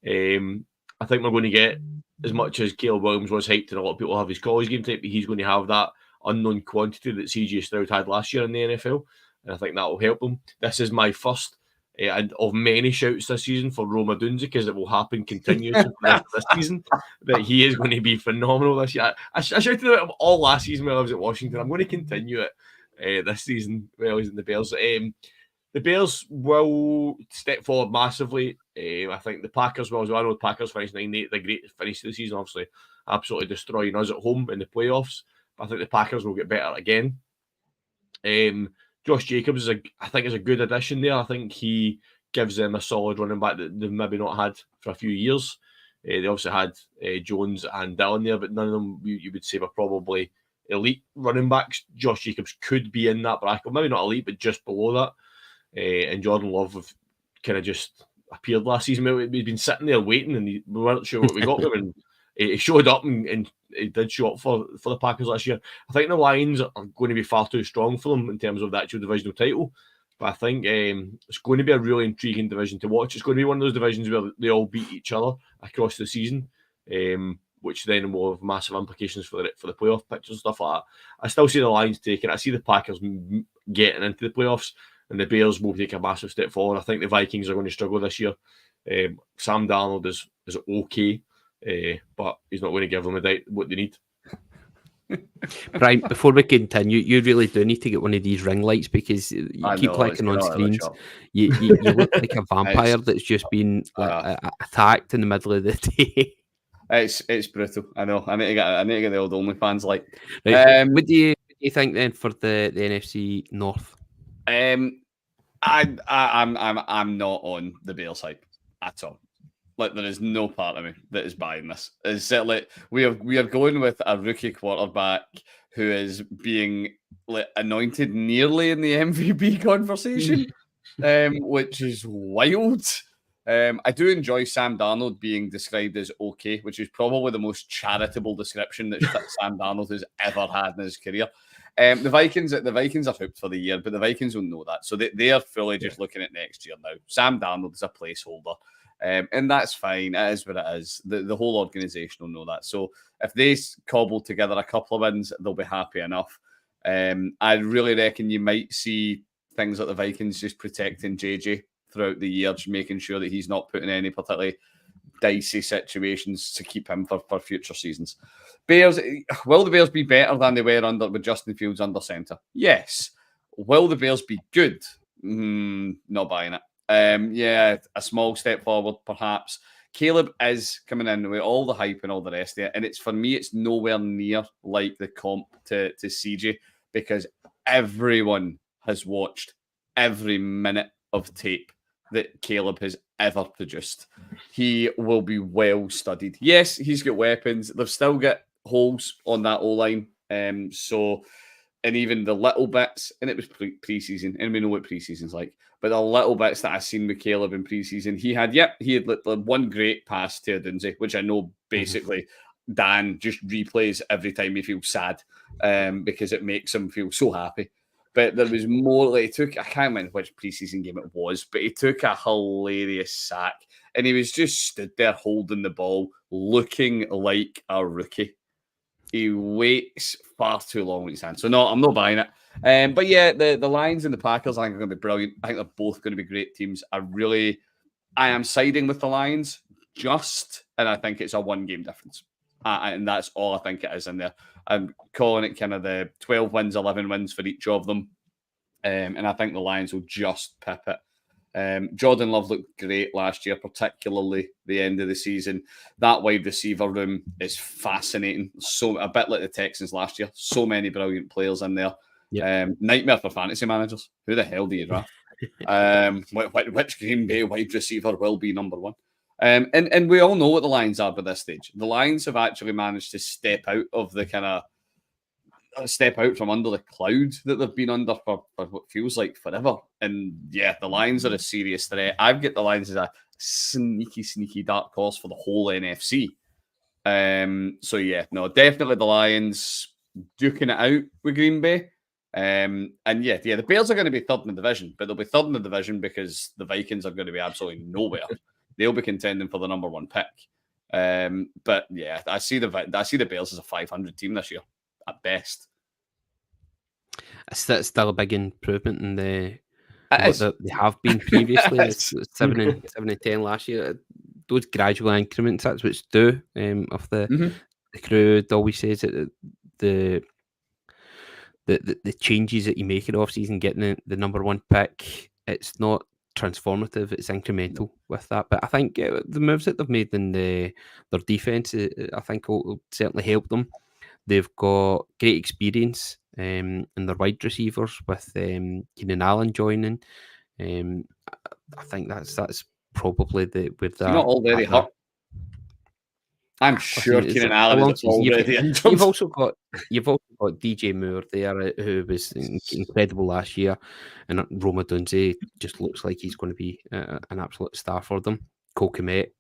I think we're going to get, as much as Caleb Williams was hyped and a lot of people have his college game tape, but he's going to have that unknown quantity that CJ Stroud had last year in the NFL, and I think that will help him. This is my first and of many shouts this season for Roma Dunze, because it will happen continuously for the rest of this season, that he is going to be phenomenal this year. I shouted it all last season when I was at Washington. I'm going to continue it this season when I was in the Bears. The Bears will step forward massively. I think the Packers will as well. I know the Packers finished 9-8, the great finish to the season, obviously absolutely destroying us at home in the playoffs. But I think the Packers will get better again. Josh Jacobs is a good addition there. I think he gives them a solid running back that they've maybe not had for a few years. They also had Jones and Dillon there, but none of them you would say were probably elite running backs. Josh Jacobs could be in that bracket, maybe not elite, but just below that. And Jordan Love have kind of just appeared last season. We'd been sitting there waiting, and we weren't sure what we got with him. And he showed up, and he did show up for the Packers last year. I think the Lions are going to be far too strong for them in terms of the actual divisional title. But I think it's going to be a really intriguing division to watch. It's going to be one of those divisions where they all beat each other across the season, which then will have massive implications for the playoff pictures and stuff like that. I still see the Lions taking it. I see the Packers getting into the playoffs, and the Bears will take a massive step forward. I think the Vikings are going to struggle this year. Sam Darnold is okay, but he's not going to give them what they need. Brian, before we continue, you really do need to get one of these ring lights, because you keep clicking on screens. You look like a vampire that's just been attacked in the middle of the day. It's brutal. I know. I need to get the old OnlyFans light. Right. What do you think then for the NFC North? I'm not on the Bears hype at all. Like, there is no part of me that is buying this. It's like we are going with a rookie quarterback who is being anointed nearly in the MVP conversation, which is wild. I do enjoy Sam Darnold being described as okay, which is probably the most charitable description that Sam Darnold has ever had in his career. The Vikings are hooped for the year, but the Vikings will know that. So they are fully just looking at next year now. Sam Darnold is a placeholder. And that's fine. It is what it is. The whole organisation will know that. So if they cobble together a couple of wins, they'll be happy enough. I really reckon you might see things like the Vikings just protecting JJ throughout the year, just making sure that he's not put in any particularly dicey situations to keep him for future seasons. Bears, will the Bears be better than they were with Justin Fields under centre? Yes. Will the Bears be good? Not buying it. A small step forward, perhaps. Caleb is coming in with all the hype and all the rest of it, and for me, it's nowhere near like the comp to CJ, because everyone has watched every minute of tape that Caleb has ever produced. He will be well studied. Yes, he's got weapons. They've still got holes on that O-line, and even the little bits, and it was pre-season, and we know what pre-season's like, but the little bits that I've seen with Caleb in pre-season, he had one great pass to Odunze, which I know basically Dan just replays every time he feels sad, because it makes him feel so happy. But there was more, like, he took, I can't remember which preseason game it was, but he took a hilarious sack and he was just stood there holding the ball, looking like a rookie. He waits far too long with his hands. So, no, I'm not buying it. But yeah, the Lions and the Packers, I think, are going to be brilliant. I think they're both going to be great teams. I am siding with the Lions and I think it's a 1-game difference. And that's all I think it is in there. I'm calling it kind of the 12 wins, 11 wins for each of them. And I think the Lions will just pip it. Jordan Love looked great last year, particularly the end of the season. That wide receiver room is fascinating. So a bit like the Texans last year. So many brilliant players in there. Yep. Nightmare for fantasy managers. Who the hell do you draft? Which Green Bay wide receiver will be number one? And we all know what the Lions are by this stage. The Lions have actually managed to step out from under the cloud that they've been under for what feels like forever. And yeah, the Lions are a serious threat. I've got the Lions as a sneaky dark horse for the whole NFC. So yeah, no, definitely the Lions duking it out with Green Bay. And yeah, the Bears are going to be third in the division, but they'll be third in the division because the Vikings are going to be absolutely nowhere. They'll be contending for the number one pick. But yeah, I see the Bears as a 500 team this year at best. It's still a big improvement in they have been previously. It's 7 and 10 last year. Those gradual increments, that's what's due. Of the crew always says that the changes that you make in off season, getting the number one pick, it's not transformative, it's incremental with that. But I think the moves that they've made in their defense, I think will certainly help them. They've got great experience in their wide receivers with Keenan Allen joining. I think that's probably where they're not already hurt. I'm sure Keenan Allen is already injured. You've also got DJ Moore there, who was incredible last year, and Roma Dunze just looks like he's going to be an absolute star for them. Cole Kmet,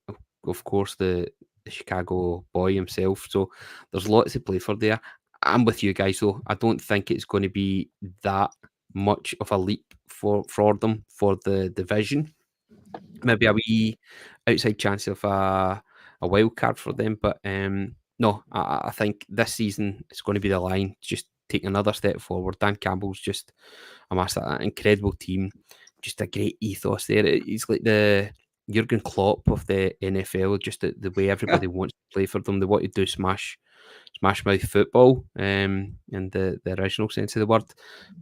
of course, the Chicago boy himself. So there's lots to play for there. I'm with you guys, though. I don't think it's going to be that much of a leap for them for the division. Maybe a wee outside chance of a wild card for them, but no, I think this season it's going to be the line. Just take another step forward. Dan Campbell's just amassed an incredible team, just a great ethos there. He's like the Jurgen Klopp of the NFL, just the way everybody wants to play for them. They want to do smash mouth football, in the original sense of the word.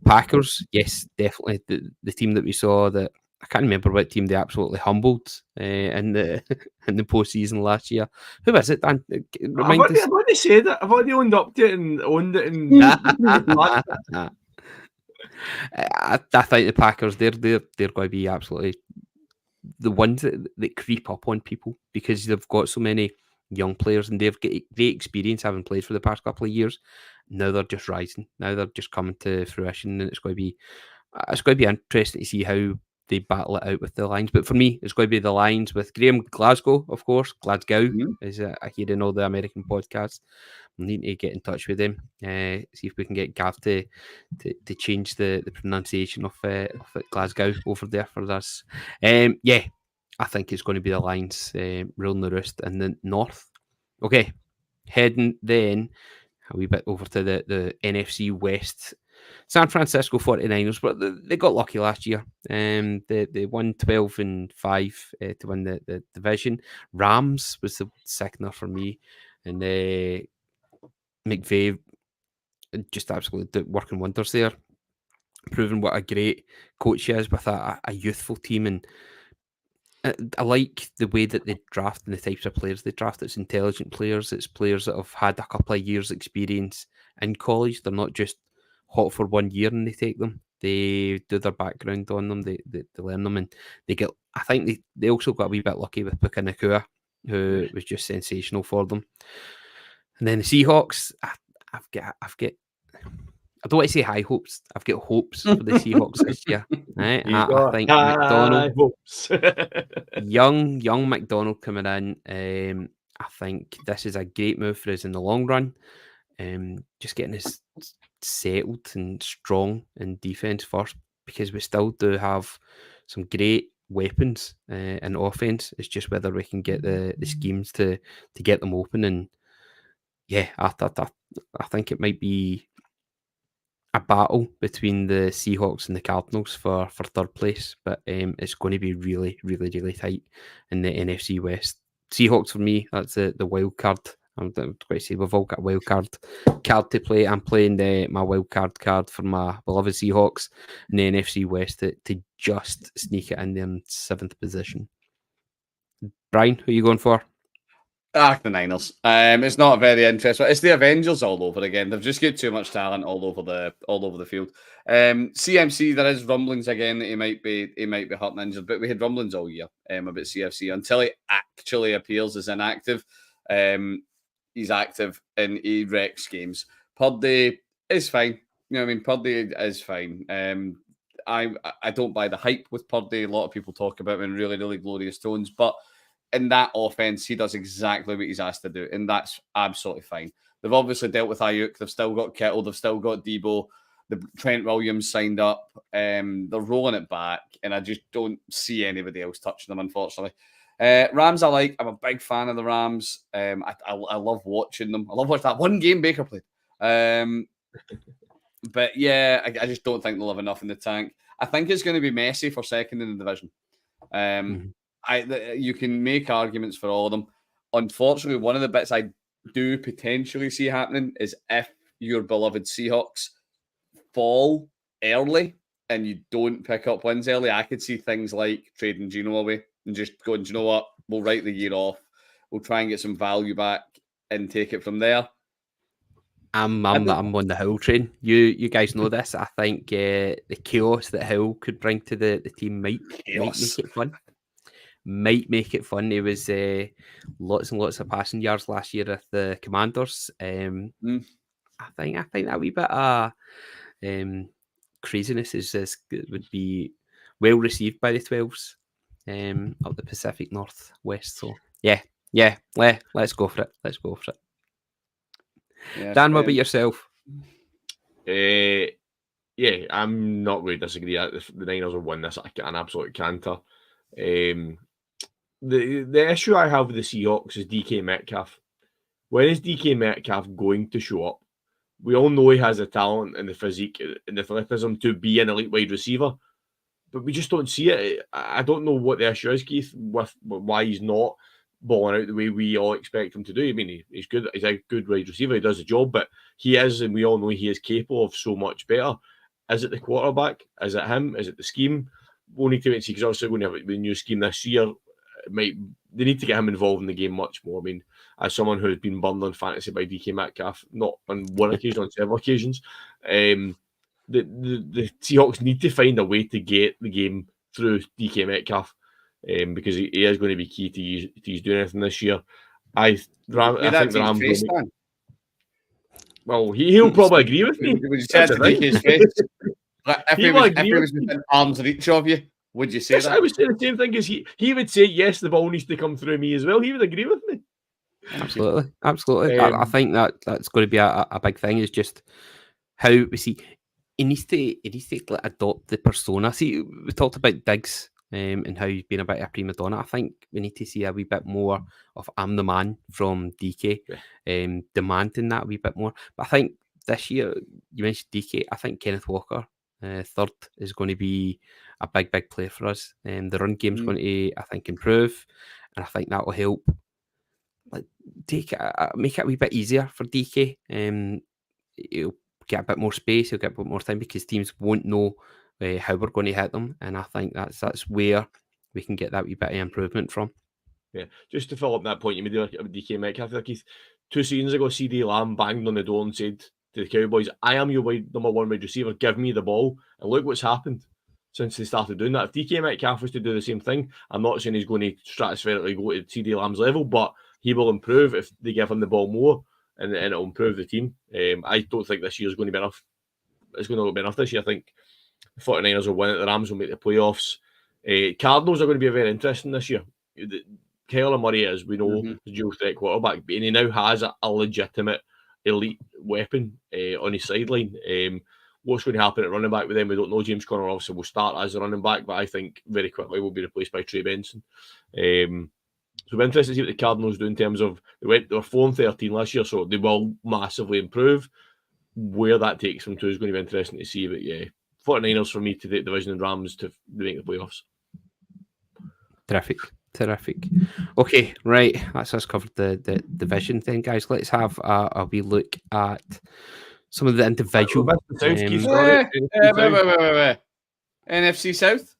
Packers, yes, definitely the team that we saw that. I can't remember what team they absolutely humbled in the postseason last year. Who is it, Dan? I've already said it. I've already owned up to it and owned it. I think the Packers, they're going to be absolutely the ones that creep up on people because they've got so many young players and they've got great experience having played for the past couple of years. Now they're just rising. Now they're just coming to fruition, and it's going to be interesting to see how they battle it out with the Lions. But for me, it's going to be the Lions with Graham Glasgow, of course. Glasgow, as I hear in all the American podcasts. We need to get in touch with them, see if we can get Gav to change the pronunciation of Glasgow over there for us. Yeah, I think it's going to be the Lions ruling the roost in the north. Okay, heading then a wee bit over to the NFC West. San Francisco 49ers, but they got lucky last year. They won 12-5 to win the division. Rams was the sickener for me, and McVay just absolutely working wonders there, proving what a great coach he is with a youthful team. And I like the way that they draft and the types of players they draft. It's intelligent players. It's players that have had a couple of years' experience in college. They're not just hot for 1 year and they take them. They do their background on them. They learn them, and they get. I think they also got a wee bit lucky with Puka Nacua, who was just sensational for them. And then the Seahawks, I've got. I don't want to say high hopes. I've got hopes for the Seahawks this year. Right? I think McDonald, young McDonald coming in. I think this is a great move for us in the long run. just getting us settled and strong in defence first, because we still do have some great weapons in offence. It's just whether we can get the schemes to get them open. And yeah, I think it might be a battle between the Seahawks and the Cardinals for third place, but it's going to be really, really, really tight in the NFC West. Seahawks for me, that's the wild card. I'm going to say we've all got a wild card to play. I'm playing my wild card for my beloved Seahawks in the NFC West to just sneak it in the 7th position. Brian, who are you going for? The Niners. It's not very interesting. It's the Avengers all over again. They've just got too much talent all over the field. CMC, there is rumblings again that he might be hurt and injured, but we had rumblings all year about CFC until he actually appears as inactive. He's active and he wrecks games. Purdy is fine. You know what I mean? Purdy is fine. I don't buy the hype with Purdy. A lot of people talk about him in really, really glorious tones, but in that offense, he does exactly what he's asked to do, and that's absolutely fine. They've obviously dealt with Ayuk. They've still got Kittle. They've still got Debo. The Trent Williams signed up. They're rolling it back, and I just don't see anybody else touching them, unfortunately. Rams, I'm a big fan of the Rams. I love watching them. I love watching that one game Baker played. But yeah, I just don't think they'll have enough in the tank. I think it's going to be messy for second in the division. You can make arguments for all of them. Unfortunately, one of the bits I do potentially see happening is if your beloved Seahawks fall early and you don't pick up wins early, I could see things like trading Geno away and just going, do you know what? We'll write the year off. We'll try and get some value back and take it from there. I'm on the Hill train. You guys know this. I think the chaos that Hill could bring to the team might make it fun. Might make it fun. There was lots and lots of passing yards last year with the Commanders. I think that wee bit of craziness would be well received by the 12s up the Pacific Northwest. So yeah, let's go for it. Let's go for it. Yeah, Dan, what about yourself? Yeah, I'm not going to disagree. The Niners will win this an absolute canter. The issue I have with the Seahawks is DK Metcalf. When is DK Metcalf going to show up? We all know he has the talent and the physique and the athleticism to be an elite wide receiver, but we just don't see it. I don't know what the issue is, Keith, with why he's not balling out the way we all expect him to do. I mean, he's good. He's a good wide receiver. He does the job, but he is, and we all know he is capable of so much better. Is it the quarterback? Is it him? Is it the scheme? We'll need to wait and see, because obviously we're going to have a new scheme this year. They need to get him involved in the game much more. I mean, as someone who's been burned on fantasy by DK Metcalf, not on one occasion, on several occasions, the Seahawks need to find a way to get the game through DK Metcalf, because he is going to be key to he's doing anything this year. I think the Rams will make... Well, he'll probably agree with me. Would you say that to DK's face? If he was within arm's reach of you, would you say that? I would say the same thing as he would say, yes, the ball needs to come through me as well. He would agree with me. Absolutely. I think that's going to be a big thing, is just how we see he needs to adopt the persona. See, we talked about Diggs and how he's been a bit of a prima donna. I think we need to see a wee bit more of I'm the man from DK, demanding that a wee bit more. But I think this year, you mentioned DK, I think Kenneth Walker, third, is going to be a big player for us. The run game's going to, I think, improve, and I think that will help make it a wee bit easier for DK. He'll get a bit more space, he'll get a bit more time, because teams won't know how we're going to hit them, and I think that's where we can get that wee bit of improvement from. Yeah, just to fill up that point you made about DK Metcalf, Keith, 2 seasons ago, CD Lamb banged on the door and said to the Cowboys, I am your number one wide receiver, give me the ball. And look what's happened since they started doing that. If DK Metcalf was to do the same thing, I'm not saying he's going to stratospherically go to CD Lamb's level, but he will improve if they give him the ball more, and it'll improve the team. I don't think this year is going to be enough. It's going to be enough this year. I think the 49ers will win it. The Rams will make the playoffs. Cardinals are going to be very interesting this year. Kyler Murray, as we know, the dual threat quarterback, and he now has a legitimate elite weapon on his sideline. What's going to happen at running back with them, we don't know. James Conner obviously will start as a running back, but I think very quickly will be replaced by Trey Benson. So we're interested to see what the Cardinals do in terms of they were 4-13 last year, so they will massively improve. Where that takes them to is going to be interesting to see. But yeah, 49ers for me to take division and Rams to make the playoffs. Terrific. Okay, right. That's us covered the division then, guys. Let's have a wee look at some of the individual. Wait. NFC South,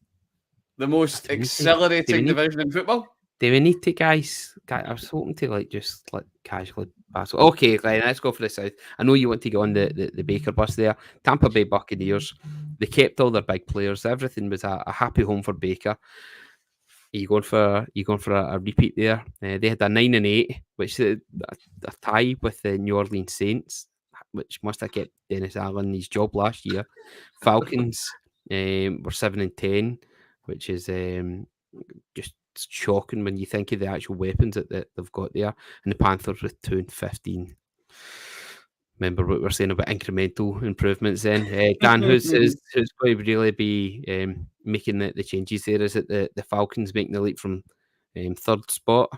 the most accelerating division in football. Do we need to, guys? I was hoping to just casually pass. Okay, right, let's go for the South. I know you want to go on the Baker bus there. Tampa Bay Buccaneers. They kept all their big players. Everything was a happy home for Baker. Are you going for a repeat there? They had a 9-8, which is a tie with the New Orleans Saints, which must have kept Dennis Allen his job last year. Falcons were 7-10, which is just shocking when you think of the actual weapons that they've got there. And the Panthers with 2-15. Remember what we were saying about incremental improvements then. Dan, who's going to really be making the changes there? Is it the Falcons making the leap from third spot?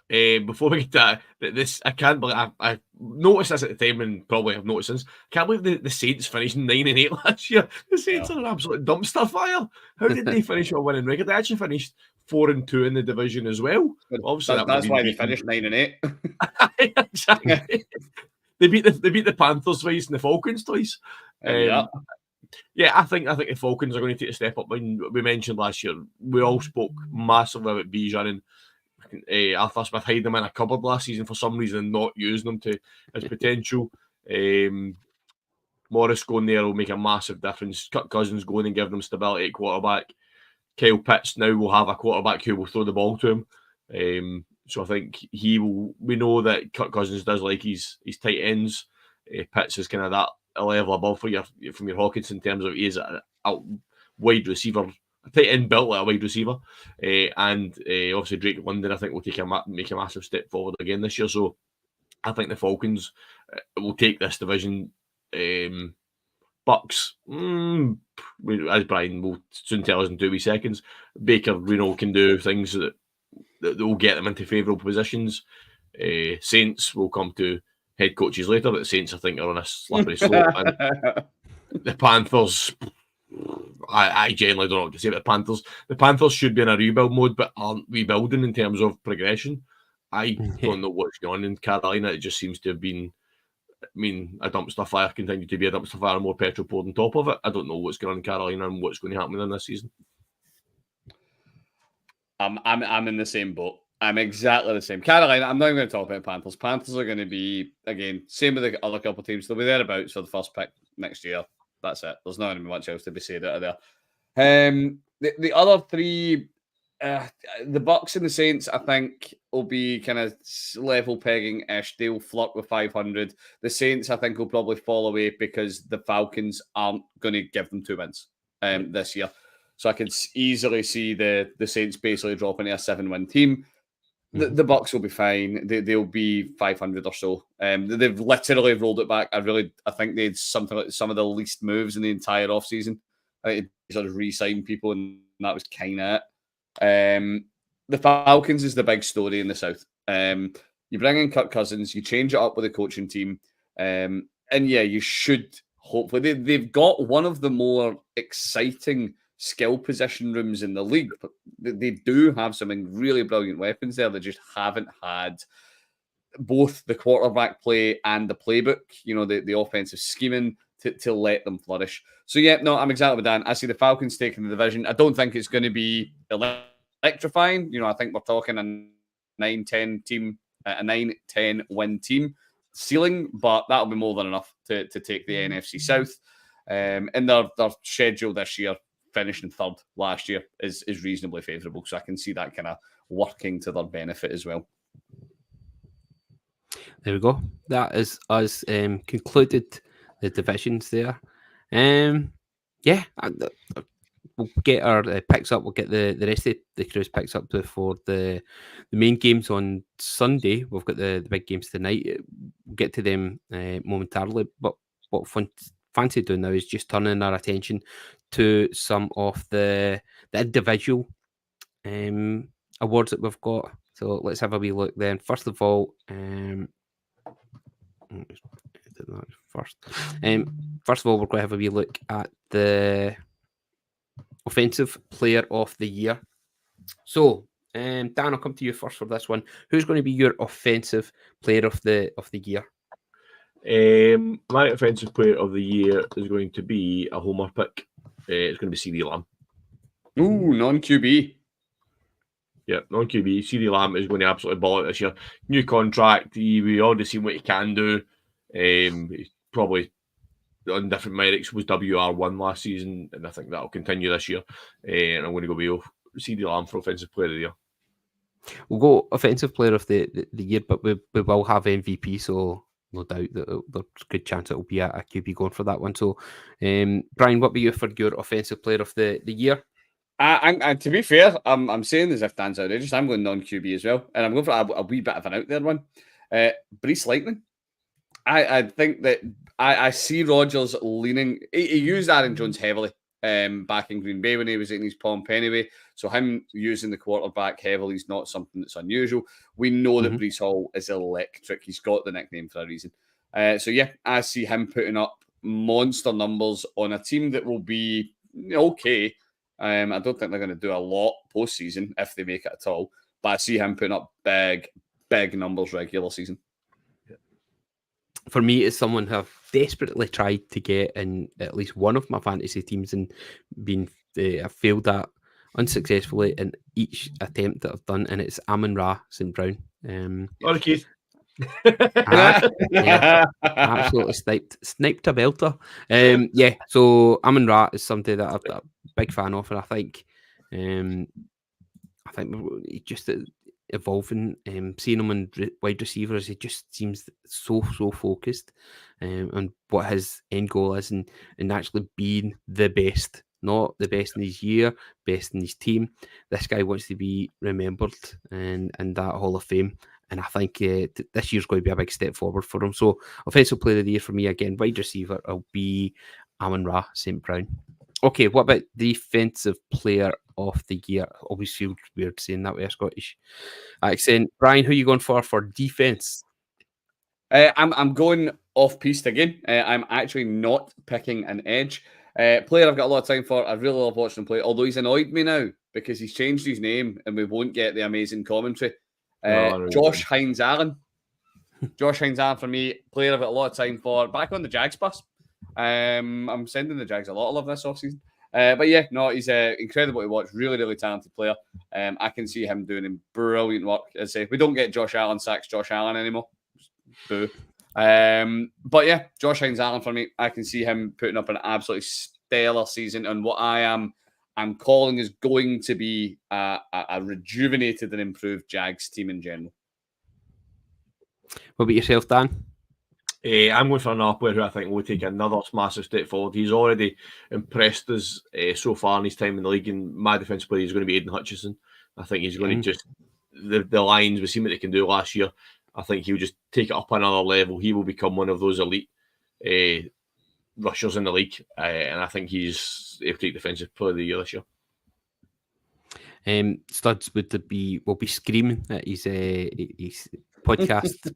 Before we get to this, I can't believe I noticed this at the time and probably have noticed since. I can't believe the Saints finished 9-8 last year. The Saints are an absolute dumpster fire. How did they finish on winning record? They actually finished 4-2 in the division as well. Obviously, that's why they finished 9-8. Exactly. They beat the Panthers twice and the Falcons twice. Yeah, I think the Falcons are going to take a step up. When we mentioned last year, we all spoke massively about Bijan and Arthur Smith hiding them in a cupboard last season for some reason and not using them to his potential. Morris going there will make a massive difference. Kirk Cousins going and giving them stability at quarterback. Kyle Pitts now will have a quarterback who will throw the ball to him. So I think he will. We know that Kirk Cousins does like his tight ends. Pitts is kind of that a level above from your Hawkins in terms of he is a wide receiver, a tight end built like a wide receiver, and obviously Drake London I think will make a massive step forward again this year. So I think the Falcons will take this division. Bucks, as Brian will soon tell us in 2 wee seconds, Baker, can do things that will get them into favourable positions. Saints will come to head coaches later, but the Saints I think are on a slippery slope. And the Panthers, I generally don't know what to say about the Panthers should be in a rebuild mode, but aren't rebuilding in terms of progression. I don't know what's going on in Carolina. It just seems to have been, a dumpster fire, continue to be a dumpster fire, and more petrol poured on top of it. I don't know what's going on in Carolina and what's going to happen in this season. I'm in the same boat. I'm exactly the same. Carolina, I'm not even going to talk about Panthers. Panthers are going to be, again, same with the other couple of teams. They'll be thereabouts for the first pick next year. That's it. There's not much else to be said out of there. The other three, the Bucks and the Saints, I think, will be kind of level pegging-ish. They'll flirt with 500. The Saints, I think, will probably fall away because the Falcons aren't going to give them 2 wins this year. So I could easily see the Saints basically dropping to a 7-win team. The Bucks will be fine. They'll be 500 or so. They've literally rolled it back. I think they had something like some of the least moves in the entire offseason. I think they sort of re-signed people, and that was kind of it. The Falcons is the big story in the South. You bring in Kirk Cousins, you change it up with the coaching team, and yeah, you should hopefully. They've got one of the more exciting skill position rooms in the league, but they do have some really brilliant weapons there. They just haven't had both the quarterback play and the playbook, the offensive scheming to let them flourish. So yeah, no, I'm exactly with Dan. I see the Falcons taking the division. I don't think it's going to be electrifying. I think we're talking a 9-10 team, a 9-10 win team ceiling, but that'll be more than enough to take the NFC South. And their schedule this year, finishing third last year, is reasonably favourable. So I can see that kind of working to their benefit as well. There we go. That is us concluded the divisions there. Yeah, we'll get our picks up. We'll get the rest of the crew's picks up before the main games on Sunday. We've got the big games tonight. get to them momentarily. But what fancy doing now is just turning our attention to some of the individual awards that we've got. So let's have a wee look then. First of all, first of all, we're going to have a wee look at the Offensive Player of the Year. So, Dan, I'll come to you first for this one. Who's going to be your Offensive Player of the Year? My Offensive Player of the Year is going to be a homer pick. It's going to be CD Lamb. Ooh, non-QB. Yeah, non-QB. CD Lamb is going to absolutely ball it this year. New contract. We already seen what he can do. He's probably on different merits was WR1 last season, and I think that'll continue this year. And I'm going to go with CD Lamb for Offensive Player of the Year. We'll go Offensive Player of the Year, but we will have MVP, so no doubt that there's a good chance it will be a QB going for that one. So, Brian, what be you for your Offensive Player of the Year? And to be fair, I'm saying as if Dan's outrageous. I'm going non-QB as well, and I'm going for a wee bit of an out there one. Brees Lightning. I think that I see Rodgers leaning. He used Aaron Jones heavily back in Green Bay when he was in his pomp anyway. So him using the quarterback heavily is not something that's unusual. We know that Brees Hall is electric. He's got the nickname for a reason. So yeah, I see him putting up monster numbers on a team that will be okay. I don't think they're going to do a lot postseason if they make it at all. But I see him putting up big numbers regular season. For me, as someone who have desperately tried to get in at least one of my fantasy teams and been I've failed at unsuccessfully in each attempt that I've done, and it's Amon-Ra St. Brown. Keith. Yeah, absolutely sniped a belter. Yeah, so Amon-Ra is somebody that I'm a big fan of, and I think he's just evolving. Seeing him in wide receivers, he just seems so focused on what his end goal is, and actually being the best. Not the best in his year, best in his team. This guy wants to be remembered in that Hall of Fame. And I think this year's going to be a big step forward for him. So, Offensive Player of the Year for me, again, wide receiver, will be Amon-Ra St. Brown. Okay, what about Defensive Player of the Year? Always feels weird saying that with a Scottish accent. Brian, who are you going for defence? I'm going off-piste again. I'm actually not picking an edge. Player I've got a lot of time for. I really love watching him play, although he's annoyed me now because he's changed his name and we won't get the amazing commentary. Josh Hines-Allen. Josh Hines-Allen for me, player I've got a lot of time for. Back on the Jags bus. I'm sending the Jags a lot of love this offseason. But yeah, no, he's incredible to watch. Really, really talented player. I can see him doing brilliant work. As I say, we don't get Josh Allen sacks Josh Allen anymore. Boo. But yeah, Josh Hines-Allen for me. I can see him putting up an absolutely stellar season. And what I'm calling is going to be a rejuvenated and improved Jags team in general. What about yourself, Dan? I'm going for an player who I think will take another massive step forward. He's already impressed us so far in his time in the league, and my defensive player is going to be Aiden Hutchinson. I think he's going to just the Lions. We've seen what they can do last year. I think he'll just take it up another level. He will become one of those elite rushers in the league, and I think he'll take Defensive Player of the Year this year. Studs will be screaming at his podcast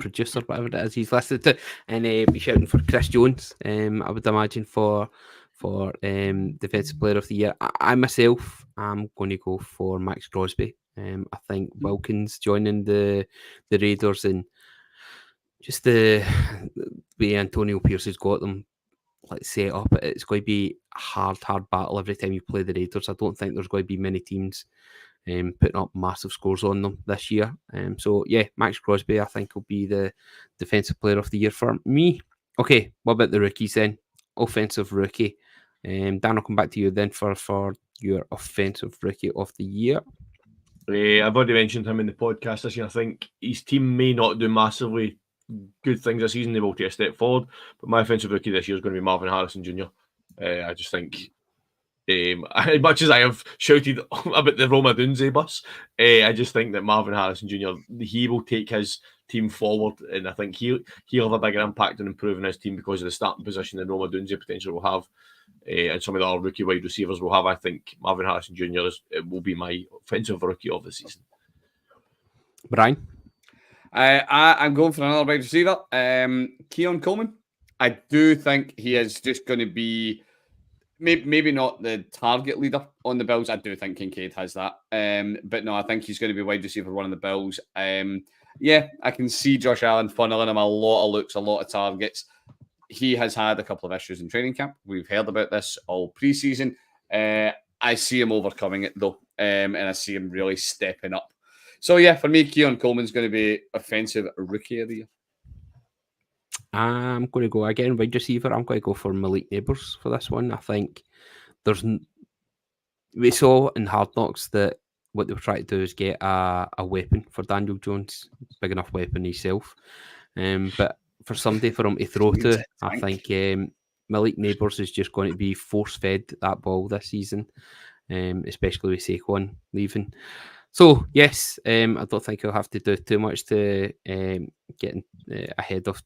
producer, whatever it is he's listed to, and be shouting for Chris Jones. I would imagine for Defensive Player of the Year. I myself am going to go for Max Crosby. I think Wilkins joining the Raiders and just the way Antonio Pierce has got them set up, it's going to be a hard battle every time you play the Raiders. I don't think there's going to be many teams putting up massive scores on them this year. So yeah, Max Crosby I think will be the Defensive Player of the Year for me. Okay, what about the rookies then? Offensive Rookie. Dan, I'll come back to you then for your Offensive Rookie of the Year. I've already mentioned him in the podcast this year. I think his team may not do massively good things this season. They will take a step forward. But my Offensive Rookie this year is going to be Marvin Harrison Jr. I just think As much as I have shouted about the Roma Dunze bus, I just think that Marvin Harrison Jr., he will take his team forward, and I think he'll have a bigger impact on improving his team because of the starting position that Roma Dunze potentially will have, and some of the other rookie wide receivers will have. I think Marvin Harrison Jr. Will be my offensive rookie of the season. Brian? I'm going for another wide receiver, Keon Coleman. I do think he is just going to be maybe not the target leader on the Bills. I do think Kincaid has that. But no, I think he's going to be wide receiver one of the Bills. Yeah, I can see Josh Allen funneling him a lot of looks, a lot of targets. He has had a couple of issues in training camp. We've heard about this all preseason. I see him overcoming it, though, and I see him really stepping up. So, yeah, for me, Keon Coleman's going to be offensive rookie of the year. I'm going to go again, wide receiver. I'm going to go for Malik Neighbours for this one. I think we saw in Hard Knocks that what they were trying to do is get a weapon for Daniel Jones, big enough weapon himself. But for somebody for him to throw to, I think Malik Neighbours is just going to be force-fed that ball this season, especially with Saquon leaving. So, yes, I don't think he'll have to do too much to get ahead of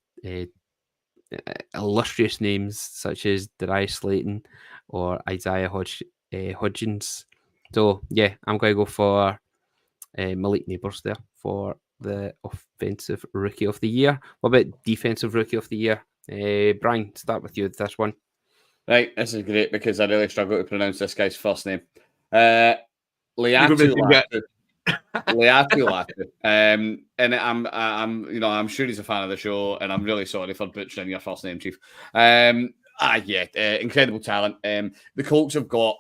illustrious names such as Darius Slayton or Isaiah Hodgins. So, yeah, I'm going to go for Malik Neighbours there for the offensive rookie of the year. What about defensive rookie of the year? Brian, start with you with this one. Right, this is great because I really struggle to pronounce this guy's first name. Leatu Latu. And I'm sure he's a fan of the show, and I'm really sorry for butchering your first name, Chief. Incredible talent. The Colts have got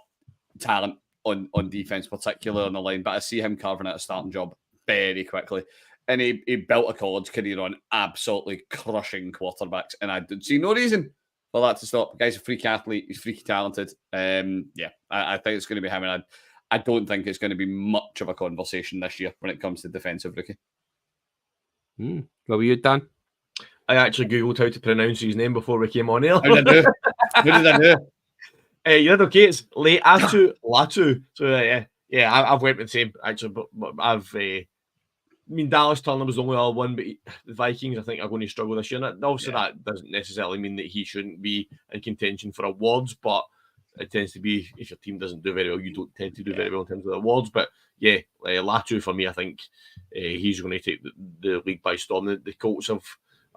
talent on defense, particularly on the line, but I see him carving out a starting job very quickly. And he built a college career on absolutely crushing quarterbacks, and I did see no reason for that to stop. The guy's a freak athlete. He's freaky talented. I think it's going to be him, and I don't think it's going to be much of a conversation this year when it comes to defensive rookie. What were you, Dan? I actually Googled how to pronounce his name before we came on here. How did I do? What did I do? You did okay. It's Latu. So I've went with the same actually, but I've. Dallas Turner was the only other one, but the Vikings, I think, are going to struggle this year. And obviously, that doesn't necessarily mean that he shouldn't be in contention for awards, but it tends to be if your team doesn't do very well, you don't tend to do very well in terms of the awards. But yeah, Latu for me, I think he's going to take the league by storm. The Colts have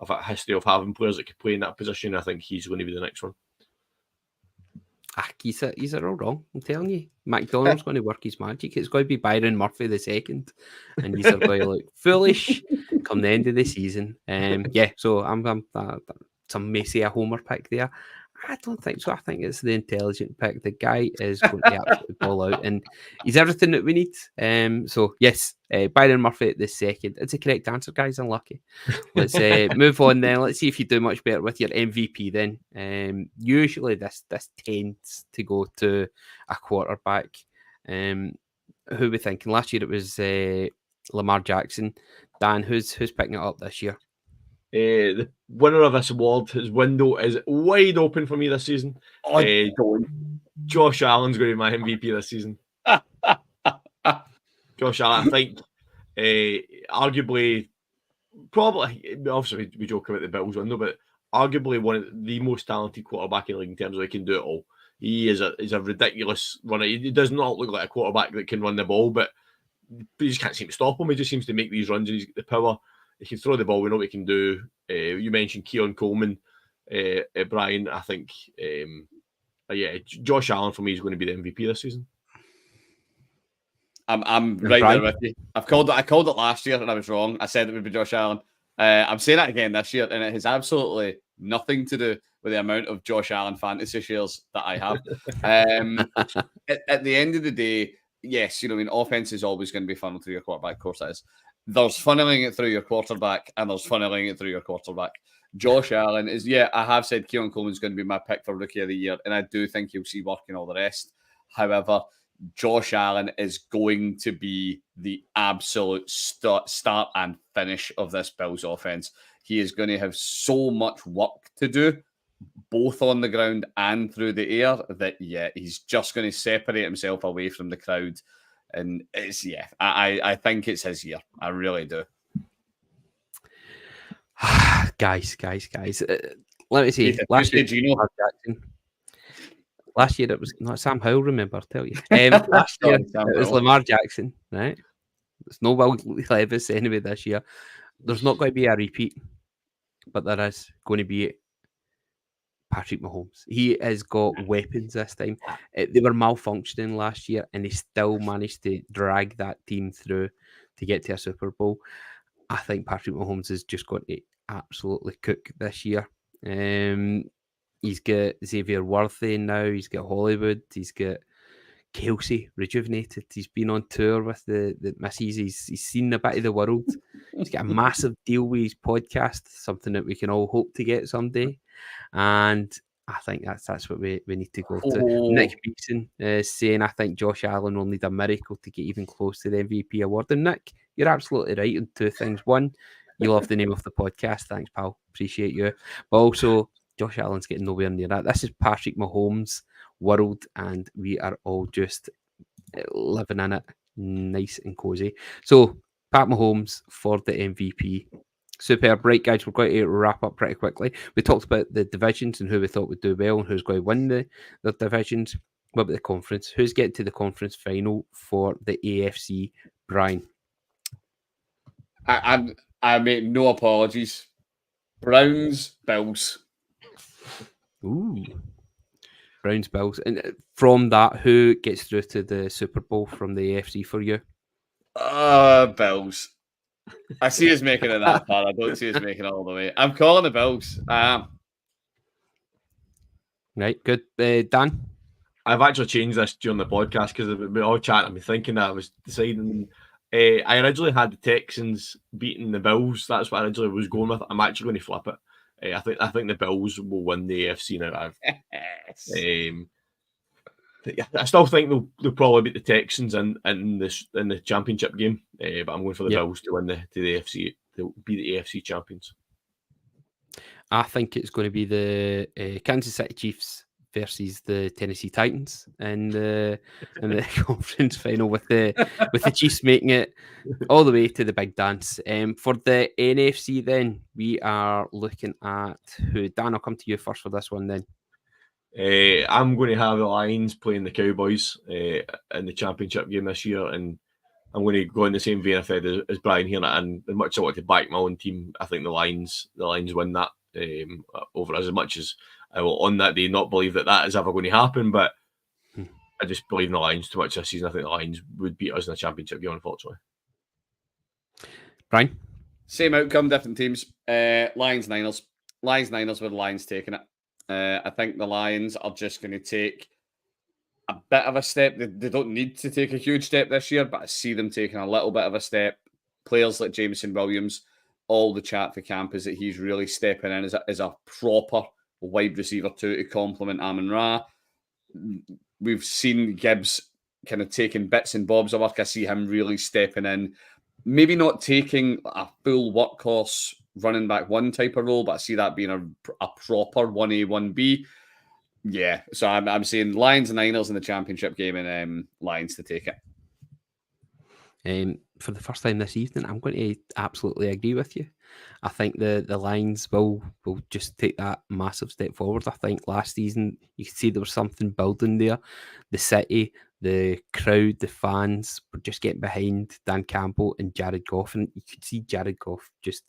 a history of having players that can play in that position. I think he's going to be the next one. He's all wrong. I'm telling you, McDonald's going to work his magic. It's going to be Byron Murphy II, and he's going to look foolish come the end of the season. So I'm some may say a homer pick there. I don't think so. I think it's the intelligent pick. The guy is going to absolutely ball out, and he's everything that we need. So yes, Byron Murphy II. It's a correct answer, guys. Unlucky. Let's move on then. Let's see if you do much better with your MVP then. Usually this tends to go to a quarterback. Who are we thinking? Last year it was Lamar Jackson. Dan, who's picking it up this year? The winner of this award, his window is wide open for me this season. Josh Allen's going to be my MVP this season. Josh Allen, I think, arguably, probably, obviously we joke about the Bills window, but arguably one of the most talented quarterback in the league in terms of he can do it all. He is a ridiculous runner. He does not look like a quarterback that can run the ball, but you just can't seem to stop him. He just seems to make these runs, and he's got the power. He can throw the ball. We know what he can do. You mentioned Keon Coleman, Brian. I think, Josh Allen for me is going to be the MVP this season. I'm right there with you. I called it last year and I was wrong. I said it would be Josh Allen. I'm saying that again this year, and it has absolutely nothing to do with the amount of Josh Allen fantasy shares that I have. At the end of the day, yes, offense is always going to be funneled through your quarterback. Of course, it is. There's funneling it through your quarterback, and there's funneling it through your quarterback. Josh Allen is, I have said Keon Coleman's going to be my pick for Rookie of the Year, and I do think he'll see work in all the rest. However, Josh Allen is going to be the absolute start and finish of this Bills offense. He is going to have so much work to do, both on the ground and through the air, that he's just going to separate himself away from the crowd. And it's I think it's his year. I really do. guys. Let me see. Last year it was not Sam Howell. Remember, I'll tell you. Last year it was Lamar Jackson, right? There's no Will Levis anyway this year. There's not going to be a repeat, but there is going to be Patrick Mahomes. He has got weapons this time. They were malfunctioning last year, and he still managed to drag that team through to get to a Super Bowl. I think Patrick Mahomes is just going to absolutely cook this year. He's got Xavier Worthy now. He's got Hollywood. He's got Kelsey rejuvenated. He's been on tour with the missus. He's seen a bit of the world. He's got a massive deal with his podcast, something that we can all hope to get someday. And I think that's what we need to go to. Nick Beeson is saying, I think Josh Allen will need a miracle to get even close to the MVP award. And Nick, you're absolutely right on two things. One, you love the name of the podcast. Thanks, pal. Appreciate you. But also, Josh Allen's getting nowhere near that. This is Patrick Mahomes' world, and we are all just living in it nice and cozy. So, Pat Mahomes for the MVP. Superb. Right, guys, we're going to wrap up pretty quickly. We talked about the divisions and who we thought would do well and who's going to win the divisions. What about the conference? Who's getting to the conference final for the AFC, Brian? I make no apologies. Browns, Bills. Ooh. Browns, Bills. And from that, who gets through to the Super Bowl from the AFC for you? Bills. I see us making it that far. I don't see us making it all the way. I'm calling the Bills. I am. Right, good. Dan? I've actually changed this during the podcast because we all chatting. I'm thinking that I was deciding. I originally had the Texans beating the Bills. That's what I originally was going with. I'm actually going to flip it. I think the Bills will win the AFC now. I still think they'll probably beat the Texans in the championship game, but I'm going for the Bills to win the AFC. They'll be the AFC champions. I think it's going to be the Kansas City Chiefs versus the Tennessee Titans in the conference final, with the Chiefs making it all the way to the big dance. For the NFC, then we are looking at who. Dan, I'll come to you first for this one. Then I'm going to have the Lions playing the Cowboys in the championship game this year, and I'm going to go in the same vein as Brian here. And as much as I want to back my own team, I think the Lions win that over as much as I will on that day not believe that is ever going to happen. But I just believe in the Lions too much this season. I think the Lions would beat us in the championship game, unfortunately. Brian? Same outcome, different teams. Lions, Niners. Lions, Niners with the Lions taking it. I think the Lions are just going to take a bit of a step. They don't need to take a huge step this year, but I see them taking a little bit of a step. Players like Jameson Williams, all the chat for camp is that he's really stepping in as a proper wide receiver to complement Amon-Ra. We've seen Gibbs kind of taking bits and bobs of work. I see him really stepping in. Maybe not taking a full workhorse running back one type of role, but I see that being a proper 1A, 1B. Yeah, so I'm saying Lions and Niners in the championship game, and Lions to take it. For the first time this evening, I'm going to absolutely agree with you. I think the Lions will just take that massive step forward. I think last season you could see there was something building there. The city, the crowd, the fans were just getting behind Dan Campbell and Jared Goff, and you could see Jared Goff just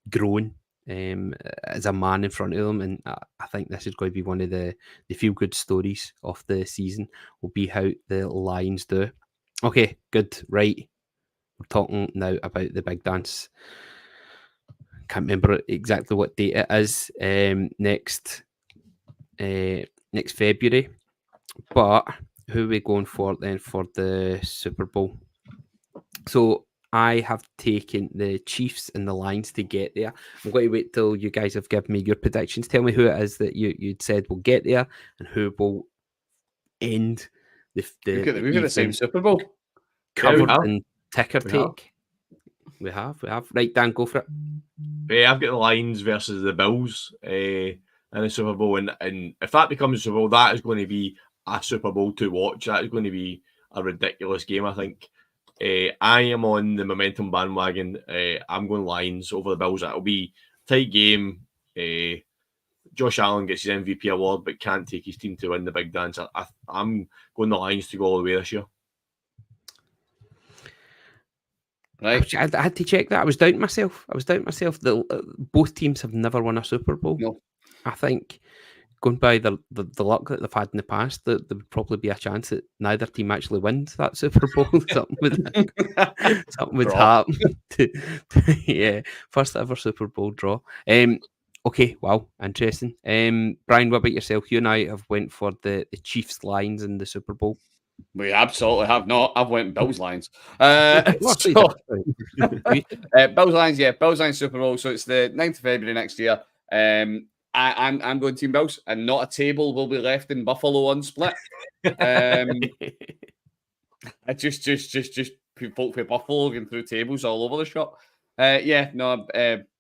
growing as a man in front of them. And I think this is going to be one of the feel-good stories of the season, will be how the Lions do. Okay, good, right. We're talking now about the big dance. Can't remember exactly what date it is. Next February. But who are we going for then for the Super Bowl? So I have taken the Chiefs and the Lions to get there. I'm going to wait till you guys have given me your predictions. Tell me who it is that you'd said will get there and who will end the we've got the same Super Bowl covered in ticker take. We have. Right, Dan, go for it. I've got the Lions versus the Bills. in the Super Bowl, and if that becomes a Super Bowl, that is going to be a Super Bowl to watch. That is going to be a ridiculous game, I think. I am on the momentum bandwagon. I'm going Lions over the Bills. It'll be a tight game. Josh Allen gets his MVP award, but can't take his team to win the big dance. I'm going the Lions to go all the way this year. Right. I had to check that. I was doubting myself. Both teams have never won a Super Bowl. No. I think going by the luck that they've had in the past, that there would probably be a chance that neither team actually wins that Super Bowl. something would happen. Yeah, first ever Super Bowl draw. Okay, wow, interesting. Brian, what about yourself? You and I have went for the Chiefs Lions in the Super Bowl. We absolutely have not. I've went Bills Lions. Bills Lions, yeah, Bills Lions Super Bowl. So it's the 9th of February next year. I'm going Team Bills, and not a table will be left in Buffalo unsplit. I just folk for Buffalo going through tables all over the shop.